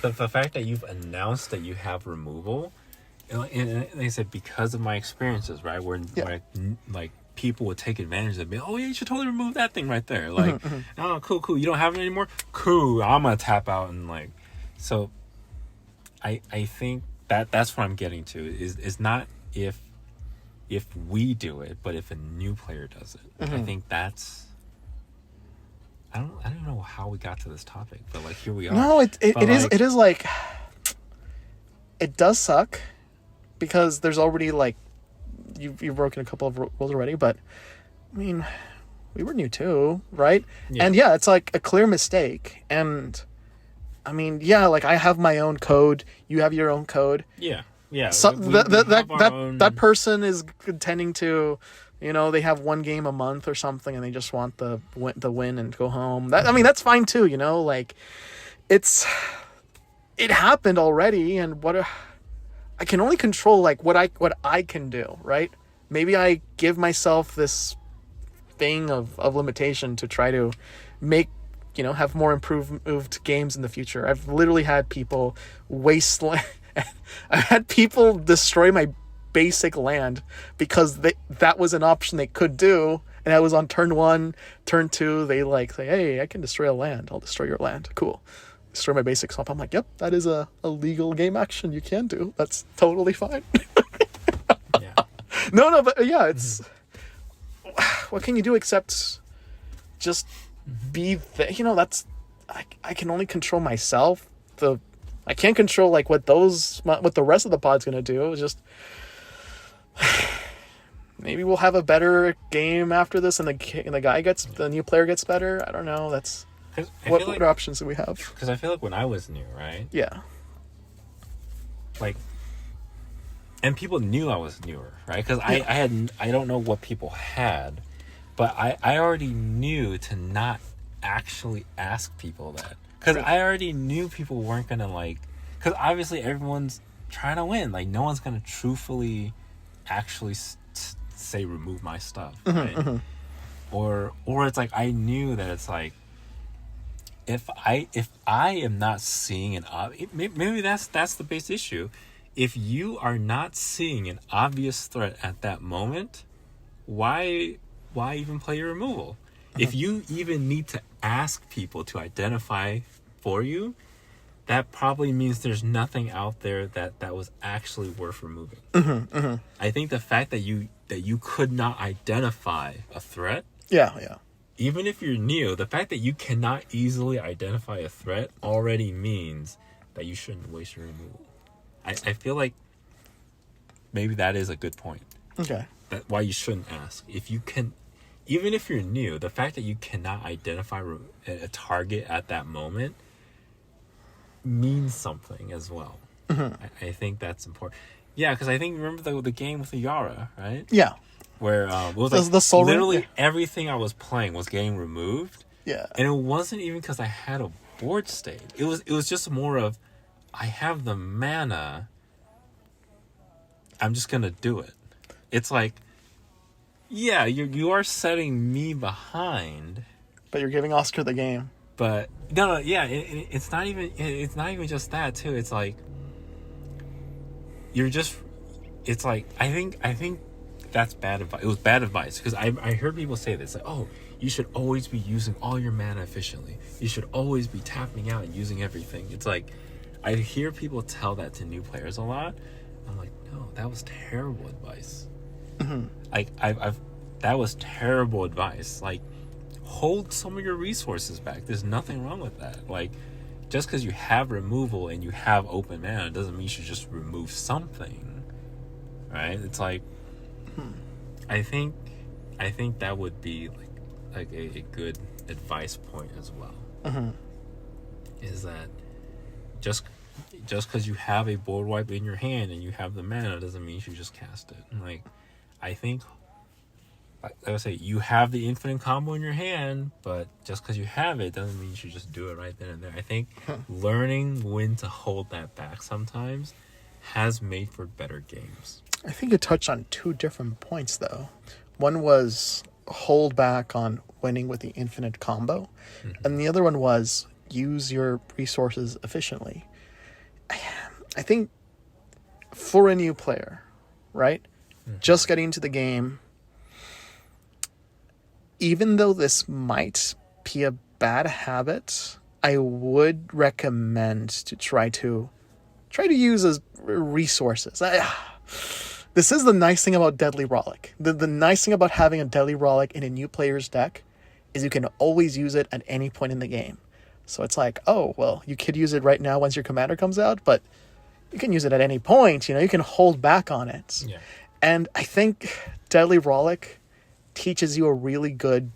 the fact that you've announced that you have removal, and like I said, because of my experiences, right, where like people would take advantage of me. Oh yeah, you should totally remove that thing right there. Like, oh, cool. You don't have it anymore? Cool. I'm gonna tap out and like. So, I think that's what I'm getting to is not if we do it, but if a new player does it. I think that's. I don't know how we got to this topic, but like here we are. No, it is like. It does suck, because there's already like. You've broken a couple of rules already, but I mean, we were new too, right? Yeah. And it's like a clear mistake. And I mean, like I have my own code, you have your own code. Yeah. So that person is intending to, you know, they have one game a month or something, and they just want the win and go home. I mean, that's fine too, you know. Like, it happened already, and I can only control like what I can do, right? Maybe I give myself this thing of limitation to try to make, you know, have more improved games in the future. I've literally had people waste I've had people destroy my basic land because that was an option they could do, and I was on turn 1, turn 2, they like say, "Hey, I can destroy a land. I'll destroy your land." Cool. Destroy my basic swamp. I'm like, yep, that is a legal game action you can do. That's totally fine. No, but it's what can you do except just be you know, that's I can only control myself. I can't control like what the rest of the pod's gonna do. It's just maybe we'll have a better game after this, and the new player gets better. I don't know. That's what options do we have? Because I feel like when I was new, right? Yeah. Like, and people knew I was newer, right? Because I don't know what people had, but I already knew to not actually ask people that. Because I already knew people weren't going to like... Because obviously everyone's trying to win. Like, no one's going to truthfully actually say remove my stuff, right? Or it's like, I knew that it's like, if I am not seeing maybe that's the base issue. If you are not seeing an obvious threat at that moment, why even play your removal? If you even need to ask people to identify for you, that probably means there's nothing out there that was actually worth removing. I think the fact that you could not identify a threat, even if you're new, the fact that you cannot easily identify a threat already means that you shouldn't waste your removal. I feel like maybe that is a good point. Okay. That why you shouldn't ask. If you can, even if you're new, the fact that you cannot identify a target at that moment means something as well. I think that's important. Yeah, because I think, remember the game with the Yara, right? Yeah. Where it was like the soul literally everything I was playing was getting removed. Yeah. And it wasn't even because I had a board state. It was just more of, I have the mana, I'm just gonna do it. It's like, yeah, you are setting me behind, but you're giving Oscar the game. But no, yeah, it's not even just that too. It's like it's like I think that's bad advice. It was bad advice because I heard people say this, like, oh, you should always be using all your mana efficiently. You should always be tapping out and using everything. It's like, I hear people tell that to new players a lot. I'm like, no, that was terrible advice. Like, that was terrible advice. Like, hold some of your resources back. There's nothing wrong with that. Like, just because you have removal and you have open mana doesn't mean you should just remove something, right? It's like, I think that would be like a good advice point as well. Is that just because you have a board wipe in your hand and you have the mana doesn't mean you should just cast it. And like, I think, like I say, you have the infinite combo in your hand, but just because you have it doesn't mean you should just do it right then and there. I think learning when to hold that back sometimes has made for better games. I think you touched on two different points, though. One was hold back on winning with the infinite combo, and the other one was use your resources efficiently. I think for a new player, right, just getting into the game, even though this might be a bad habit, I would recommend to try to use as resources. This is the nice thing about Deadly Rollick. The nice thing about having a Deadly Rollick in a new player's deck is you can always use it at any point in the game. So it's like, oh, well, you could use it right now once your commander comes out, but you can use it at any point. You can hold back on it. Yeah. And I think Deadly Rollick teaches you a really good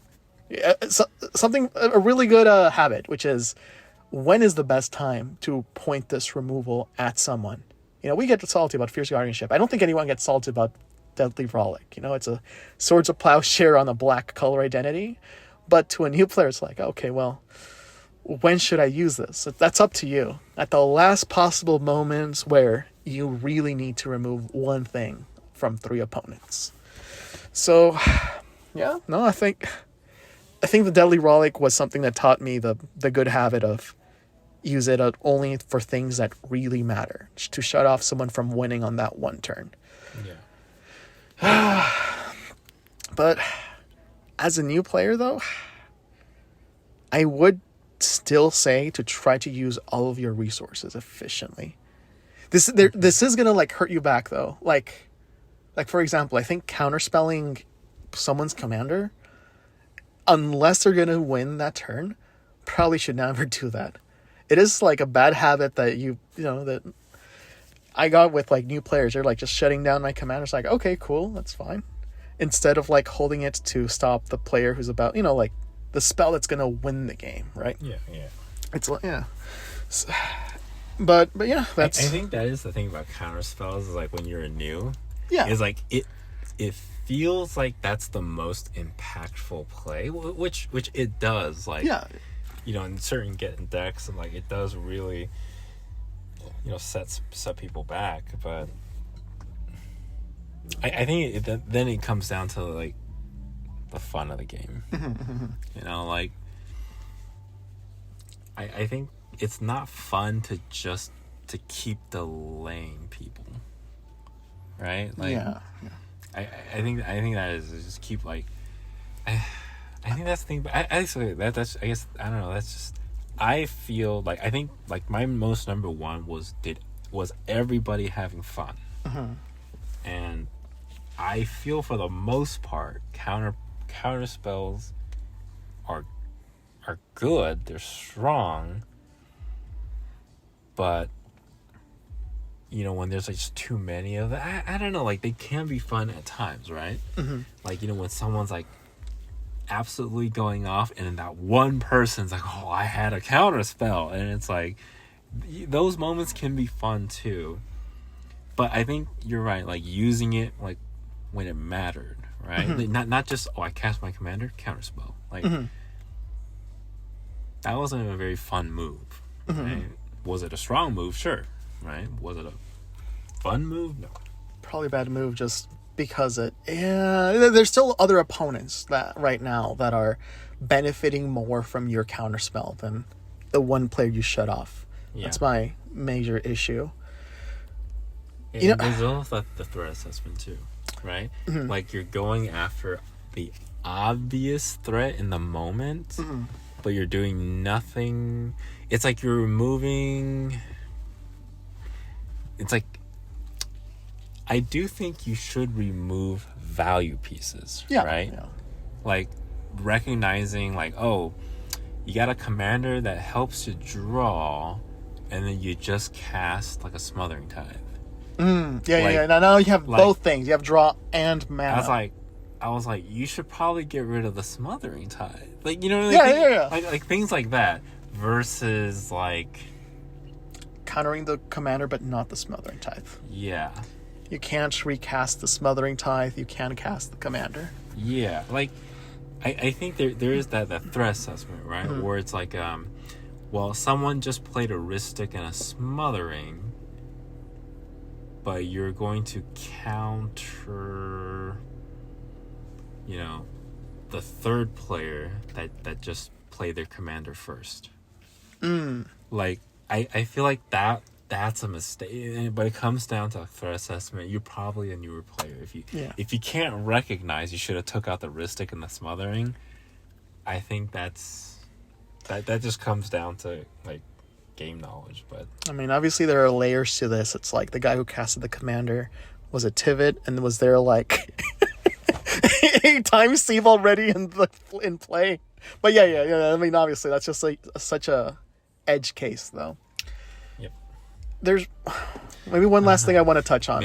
habit, which is, when is the best time to point this removal at someone? We get salty about Fierce Guardianship. I don't think anyone gets salty about Deadly Rollick. It's a Swords of Plowshare on a black color identity. But to a new player, it's like, okay, well, when should I use this? That's up to you. At the last possible moments where you really need to remove one thing from 3 opponents. So, yeah, no, I think the Deadly Rollick was something that taught me the good habit of use it only for things that really matter, to shut off someone from winning on that one turn. Yeah. But as a new player, though, I would still say to try to use all of your resources efficiently. This is gonna hurt you back, though. Like for example, I think counterspelling someone's commander, unless they're gonna win that turn, probably should never do that. It is a bad habit that that I got with new players. They're just shutting down my commander. It's like, okay, cool, that's fine. Instead of holding it to stop the player who's about, the spell that's gonna win the game, right? Yeah. It's yeah. So, but yeah, that's. I think that is the thing about counter spells. Is when you're new. Yeah. Is it feels like that's the most impactful play, which it does. Like, Yeah. you know, in certain decks, and like it does really, you know, set people back. But I think then it comes down to like the fun of the game. You know, like I think it's not fun to just to keep delaying people, right? Like, I think that is just keep like I think that's the thing. But that's I guess I don't know. That's just I feel like I think like my most number one was everybody having fun, and I feel for the most part counter spells are good. They're strong, but you know, when there's like just too many of them, I don't know. Like they can be fun at times, right? Like, you know, when someone's like absolutely going off, and then that one person's like, "Oh, I had a counter spell," and it's like those moments can be fun too. But I think you're right. Like using it like when it mattered, right? Like, not just I cast my commander counter spell. Like that wasn't a very fun move. Right? Was it a strong move? Sure. Right? Was it a fun move? No. Probably a bad move just because there's still other opponents that right now that are benefiting more from your counterspell than the one player you shut off. Yeah. That's my major issue. And you know, there's also the threat assessment too, right? Like you're going after the obvious threat in the moment, but you're doing nothing. It's like you're removing. It's like I do think you should remove value pieces, right? Yeah. Like recognizing like, oh, you got a commander that helps you draw, and then you just cast like a Smothering Tithe. Yeah. Now you have both things. You have draw and mana. I was like, you should probably get rid of the Smothering Tithe. Like, you know, like things like that versus like countering the commander but not the Smothering Tithe. Yeah. You can't recast the Smothering Tithe. You can cast the commander. Yeah. Like, I think there is that threat assessment, right? Where it's like, well, someone just played a Rhystic and a Smothering, but you're going to counter, you know, the third player that just played their commander first. Like, I feel like that's a mistake, but it comes down to a threat assessment. You're probably a newer player. If you can't recognize you should have took out the Rhystic and the Smothering, I think that just comes down to like game knowledge. But I mean, obviously there are layers to this. It's like the guy who casted the commander was a Tivit and was there like a time sieve already in play. But yeah. I mean, obviously that's just like such a edge case though. Yep. There's maybe one last thing I want to touch on.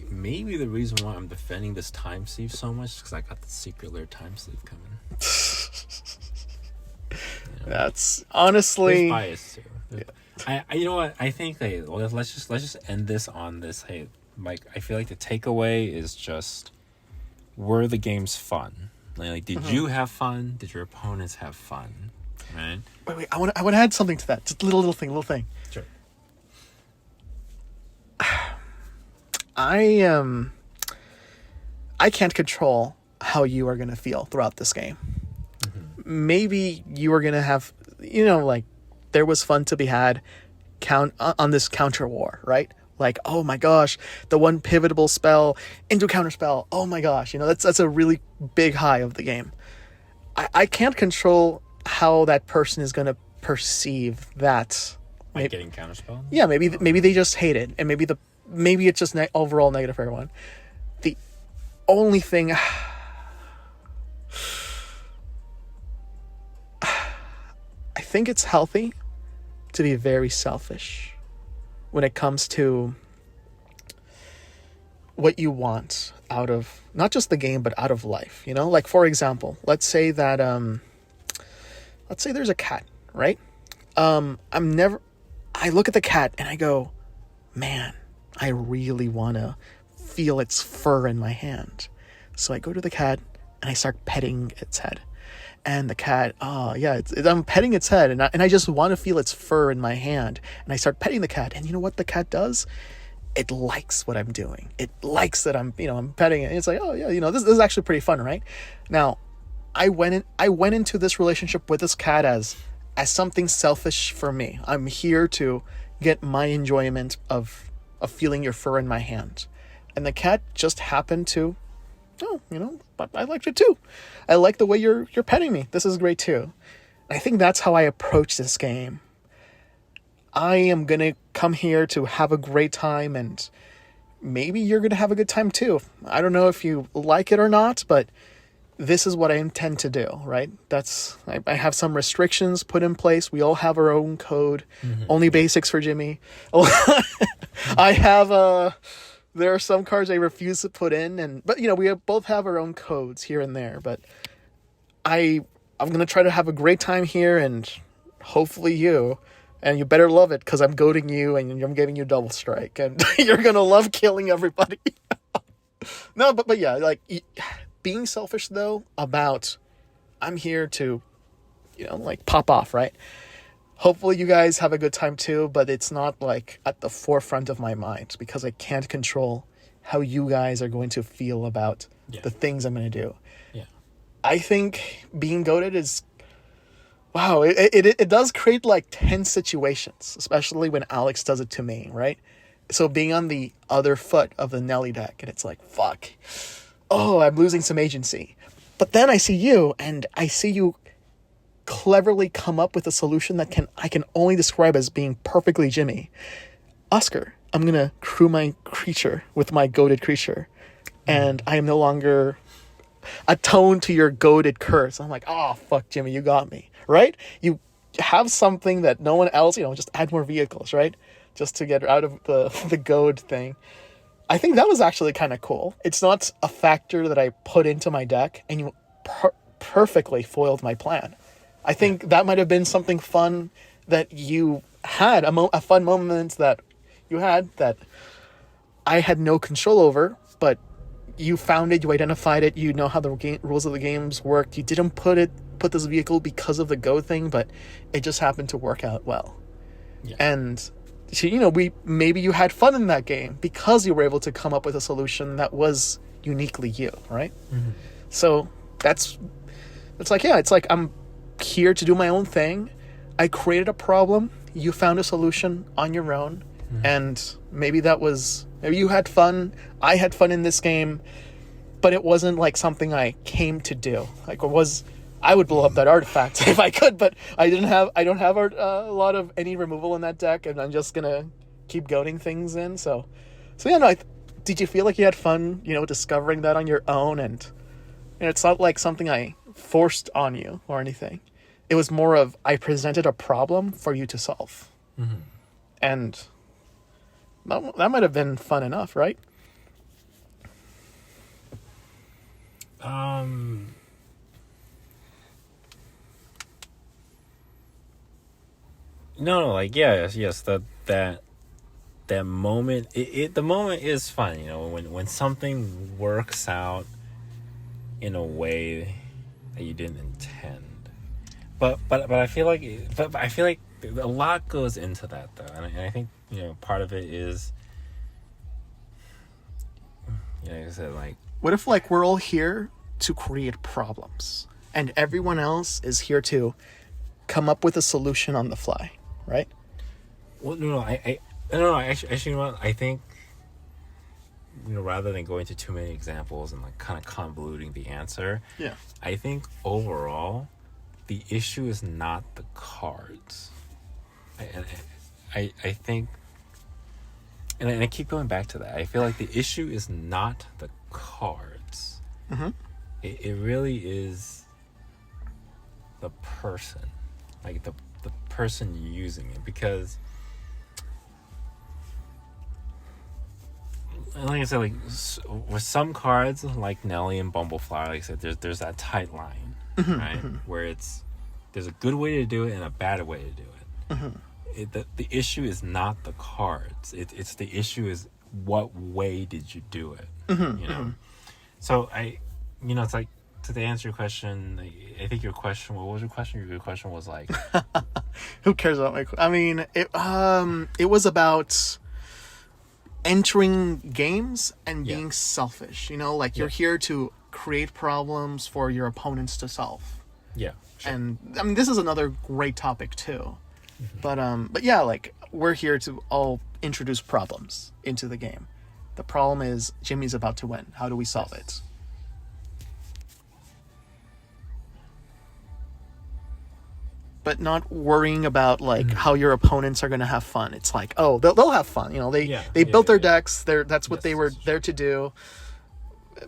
Maybe the reason why I'm defending this time sleeve so much is because I got the secret layer time sleeve coming. You know, that's honestly bias too. I you know what, I think let's just end this on this. Hey, Mike, I feel like the takeaway is just, were the games fun? Like did you have fun? Did your opponents have fun? Right. Wait. I want to add something to that. Just little thing. Sure. I can't control how you are going to feel throughout this game. Maybe you are going to have, you know, like there was fun to be had on this counter war, right? Like, oh my gosh, the one pivotable spell into counter spell. Oh my gosh, you know, that's a really big high of the game. I can't control how that person is going to perceive that. Like getting counterspelled? Yeah, maybe they just hate it, and maybe it's just overall negative for everyone. The only thing I think it's healthy to be very selfish when it comes to what you want out of not just the game but out of life, you know? Like, for example, let's say there's a cat, right? I look at the cat and I go, man, I really want to feel its fur in my hand. So I go to the cat and I start petting its head. And the cat, I'm petting its head, and I just want to feel its fur in my hand. And I start petting the cat, and you know what the cat does? It likes what I'm doing. It likes that I'm petting it. And it's like, oh yeah, this is actually pretty fun, right? Now, I went into this relationship with this cat as something selfish for me. I'm here to get my enjoyment of feeling your fur in my hand. And the cat just happened to, I liked it too. I like the way you're petting me. This is great too. I think that's how I approach this game. I am going to come here to have a great time, and maybe you're going to have a good time too. I don't know if you like it or not, but this is what I intend to do, right? I have some restrictions put in place. We all have our own code. Only basics for Jimmy. I have there are some cards I refuse to put in, but we both have our own codes here and there. But I'm gonna try to have a great time here, and hopefully you better love it, because I'm goading you and I'm giving you double strike, and you're gonna love killing everybody. No, but yeah, like being selfish though about I'm here to, pop off, right? Hopefully you guys have a good time too, but it's not like at the forefront of my mind, because I can't control how you guys are going to feel about the things I'm going to do. Yeah. I think being goated is, wow, it does create like tense situations, especially when Alex does it to me, right? So being on the other foot of the Nelly deck, and it's like, fuck, oh, I'm losing some agency. But then I see you, and I see you cleverly come up with a solution that I can only describe as being perfectly Jimmy. Oscar, I'm gonna crew my creature with my goated creature, and I am no longer attuned to your goated curse. I'm like, oh fuck, Jimmy, you got me, right? You have something that no one else, just add more vehicles, right? Just to get out of the goad thing. I think that was actually kind of cool. It's not a factor that I put into my deck, and you perfectly foiled my plan. I think that might have been something fun that you had, a fun moment that you had that I had no control over, but you found it, you identified it, you know how the rules of the games worked. You didn't put this vehicle because of the go thing, but it just happened to work out well. Yeah. And maybe you had fun in that game because you were able to come up with a solution that was uniquely you, right? Mm-hmm. So it's like I'm here to do my own thing. I created a problem, you found a solution on your own, and maybe you had fun, I had fun in this game, but it wasn't like something I came to do. Like I would blow up that artifact if I could, but I don't have a lot of any removal in that deck, and I'm just gonna keep goading things in. So yeah, no. Did you feel like you had fun, discovering that on your own? And it's not like something I forced on you or anything. It was more of I presented a problem for you to solve, and that might have been fun enough, right? No, like yes, that moment. The moment is fun, when something works out in a way that you didn't intend. But I feel like a lot goes into that though, and I think part of it is, like I said, like, what if like we're all here to create problems, and everyone else is here to come up with a solution on the fly, right? Well, no, actually, you know what? I think, rather than going into too many examples and like kind of convoluting the answer, I think overall, the issue is not the cards. I think, and I keep going back to that. I feel like the issue is not the cards. Mm-hmm. It really is the person, like the person using it, because, like I said, like with some cards like Nelly and Bumblefly, like I said, there's that tight line, right? Where there's a good way to do it and a bad way to do it. The issue is not the cards. It's the issue is what way did you do it? So it's like, to answer your question, I think your question, what was your question? Your question was like, who cares about I mean, it was about entering games and being selfish. Like you're here to create problems for your opponents to solve. Yeah. Sure. And I mean, this is another great topic too. But yeah, like we're here to all introduce problems into the game. The problem is Jimmy's about to win. How do we solve it? But not worrying about like how your opponents are going to have fun. It's like, oh, they'll have fun. They built their decks. That's what they were there to do.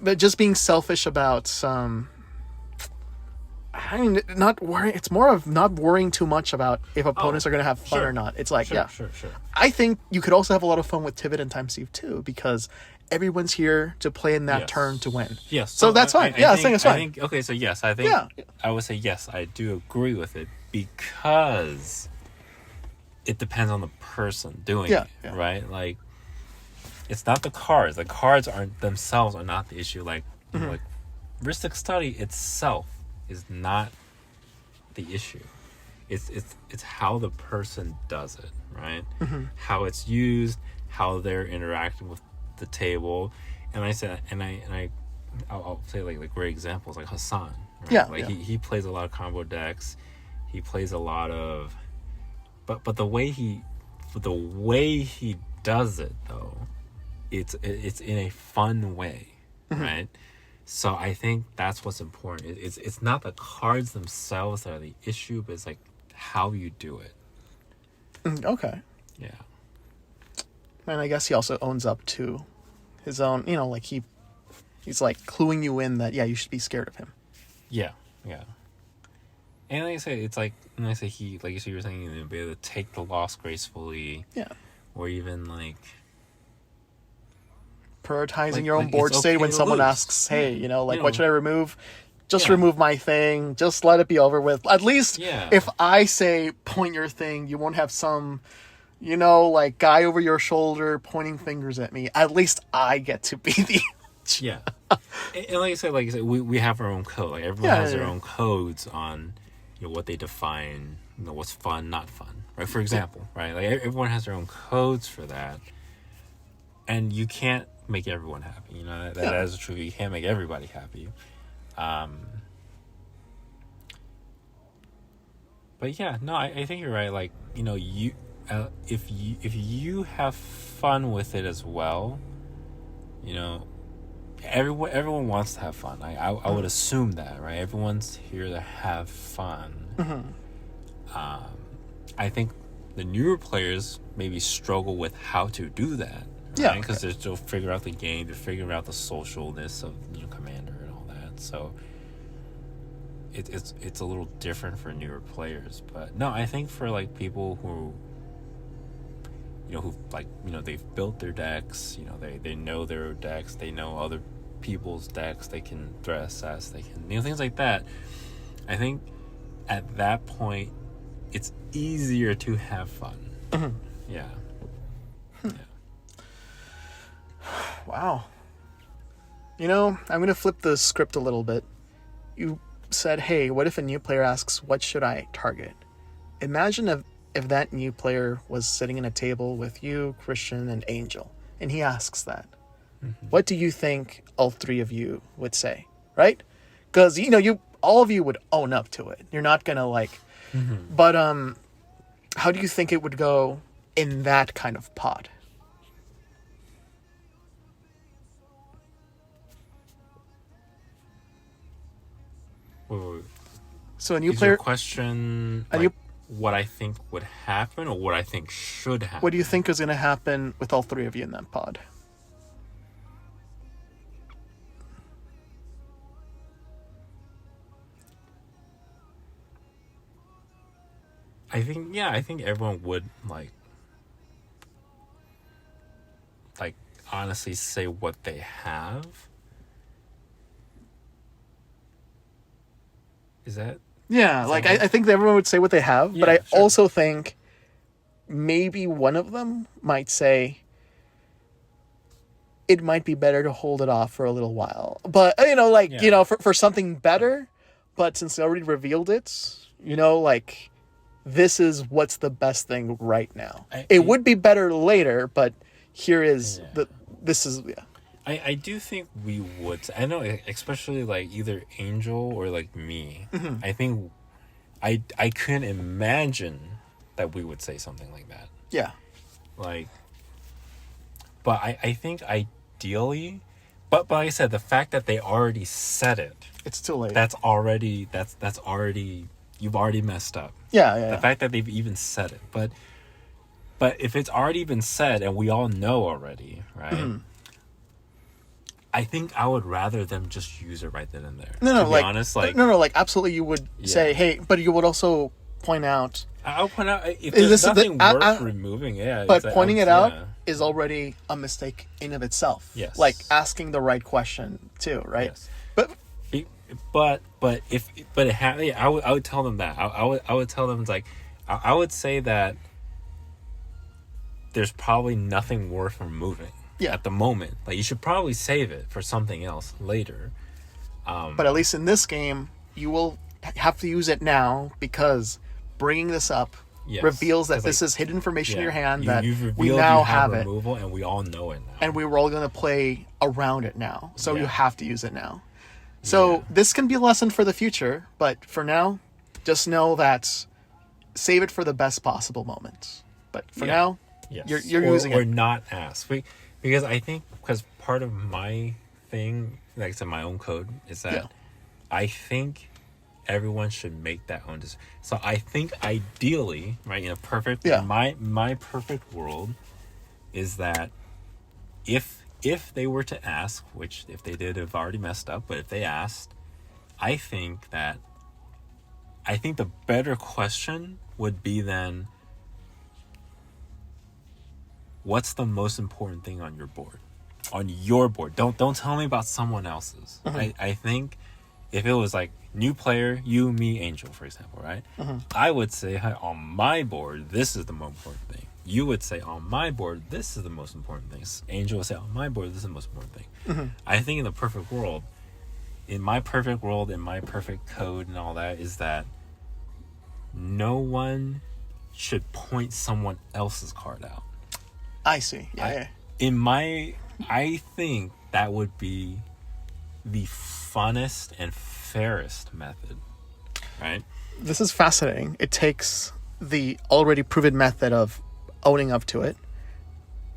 But just being selfish about I mean, not worrying. It's more of not worrying too much about if opponents are going to have fun or not. It's like, Sure. I think you could also have a lot of fun with Tivit and Time Steve too, because everyone's here to play in that turn to win. Yes. So that's fine. I think it's fine. Okay, so yes, I think I would say yes, I do agree with it because it depends on the person doing it, right? Like, it's not the cards. The cards themselves are not the issue. Like, like Ristic Study itself is not the issue. It's how the person does it, right? How it's used, how they're interacting with the table. And I said, I'll say like great examples like Hassan, right? He plays a lot of combo decks. He plays a lot of, but the way he does it though, it's in a fun way, right? So I think that's what's important. It's not the cards themselves that are the issue, but it's like how you do it. Okay. Yeah. And I guess he also owns up to his own, like he's like cluing you in that, you should be scared of him. Yeah. And like I say, it's like, and I say he, like you said, you were saying, be able to take the loss gracefully. Yeah. Or even like prioritizing your own board state when someone asks, hey, what should I remove? Just remove my thing. Just let it be over with. At least if I say point your thing, you won't have some, like guy over your shoulder pointing fingers at me. At least I get to be the... And like I said, we have our own code. Like everyone has their own codes on what they define, what's fun, not fun. Right? For example, right? Like everyone has their own codes for that. And you can't make everyone happy. That is true. You can't make everybody happy. But yeah, no, I think you're right. Like, you if you have fun with it as well, everyone wants to have fun. I would assume that, right? Everyone's here to have fun. I think the newer players maybe struggle with how to do that. Right? Because they're still figuring out the game, they're figuring out the socialness of Commander and all that. So it's a little different for newer players. But no, I think for like people who they've built their decks, they know their decks, they know other people's decks, they can threat assess, they can things like that. I think at that point it's easier to have fun. Yeah. Wow. I'm going to flip the script a little bit. You said, hey, what if a new player asks, what should I target? Imagine if that new player was sitting in a table with you, Christian, and Angel, and he asks that. What do you think all three of you would say, right? Because, all of you would own up to it. You're not going to but how do you think it would go in that kind of pod? Wait. So a new Is player your question what I think would happen or what I think should happen? What do you think is going to happen with all three of you in that pod? I think everyone would like honestly say what they have. Is that? Yeah, I think everyone would say what they have, but I also think maybe one of them might say, it might be better to hold it off for a little while. But, you know, like, you know, for something better, but since they already revealed it, you know, like, this is what's the best thing right now. It would be better later, but here is this is, I do think we would. I know, especially like either Angel or like me. I think I couldn't imagine that we would say something like that. Yeah. Like, but I think ideally, but like I said, the fact that they already said it, it's too late. That's already you've already messed up. Yeah. The fact that they've even said it, but if it's already been said and we all know already, right? I think I would rather them just use it right then and there. No, to like, be honest, like like absolutely, you would say, hey, but you would also point out. I'll point out if there's nothing worth removing. Yeah, but pointing it out is already a mistake in of itself. Yes, like asking the right question too, right? Yes. But I would tell them that I would tell them, it's like I would say that there's probably nothing worth removing. Yeah. At the moment, like you should probably save it for something else later. But at least in this game, you will have to use it now because bringing this up reveals that this is hidden information in your hand that we now have it, removal, and we all know it now. And we were all going to play around it now, so you have to use it now. So this can be a lesson for the future, but for now, just know that save it for the best possible moment. But for now, you're using it. Or not ask. Because I think, because part of my thing, like I said, my own code, is that I think everyone should make that own decision. So I think ideally, right, in a perfect, my perfect world is that if they were to ask, which if they did have already messed up, but if they asked, I think the better question would be then, what's the most important thing on your board? On your board. Don't tell me about someone else's. I think if it was like new player, you, me, Angel, for example, right? I would say, hey, on my board, this is the most important thing. You would say, on my board, this is the most important thing. Angel would say, on my board, this is the most important thing. I think in the perfect world, in my perfect code and all that, is that no one should point someone else's card out. I see. I think that would be the funnest and fairest method, right? This is fascinating. It takes the already proven method of owning up to it,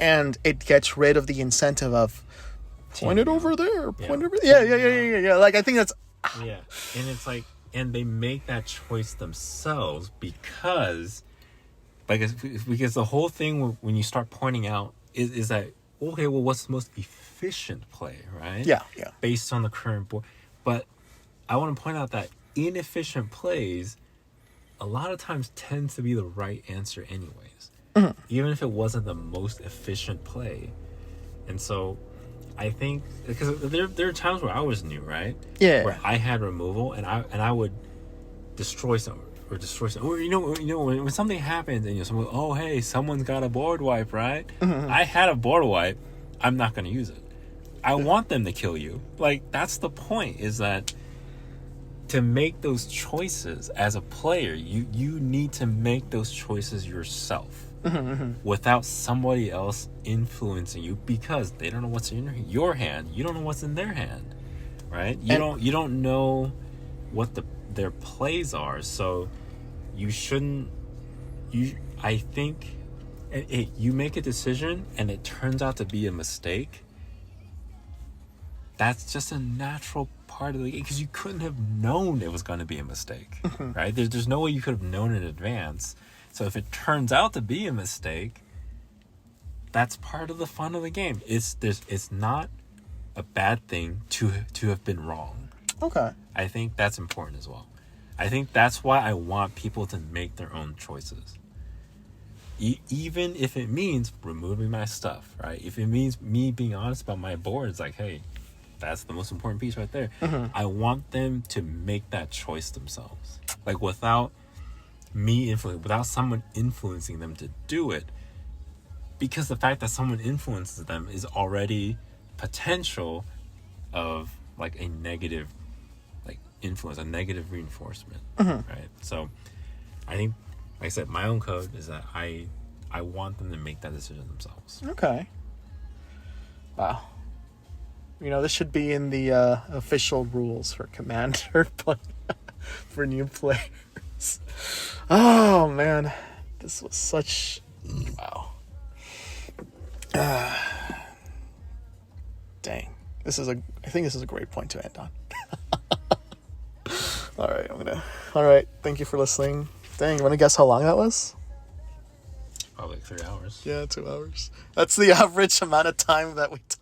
and it gets rid of the incentive of point it over there, point over there. Yeah. Like, I think that's and it's like, and they make that choice themselves because the whole thing when you start pointing out is that, okay, well, what's the most efficient play, right? Yeah. Based on the current board. But I want to point out that inefficient plays a lot of times tends to be the right answer anyways. Even if it wasn't the most efficient play. And so I think, because there are times where I was new, right? Yeah. Where I had removal and I would destroy something. Or you know when something happens and someone, oh hey, someone's got a board wipe, right? I had a board wipe. I'm not going to use it. I want them to kill you. Like, that's the point, is that to make those choices as a player, you need to make those choices yourself without somebody else influencing you, because they don't know what's in your hand. You don't know what's in their hand, right? You don't know what their plays are, so you shouldn't. I think you make a decision and it turns out to be a mistake. That's just a natural part of the game, because you couldn't have known it was going to be a mistake, right? There's no way you could have known in advance. So if it turns out to be a mistake, that's part of the fun of the game. It's not a bad thing to have been wrong. Okay. I think that's important as well. I think that's why I want people to make their own choices. Even if it means removing my stuff, right? If it means me being honest about my board, it's like, hey, that's the most important piece right there. I want them to make that choice themselves. Like, without someone influencing them to do it. Because the fact that someone influences them is already potential of like a negative like influence, a negative reinforcement, right? So I think, like I said, my own code is that I want them to make that decision themselves. Okay. Wow. This should be in the official rules for Commander, but for new players. Oh man, this was such wow. Dang, I think this is a great point to end on. All right. Thank you for listening. Dang, you want to guess how long that was? Probably like 3 hours. Yeah, 2 hours. That's the average amount of time that we talk.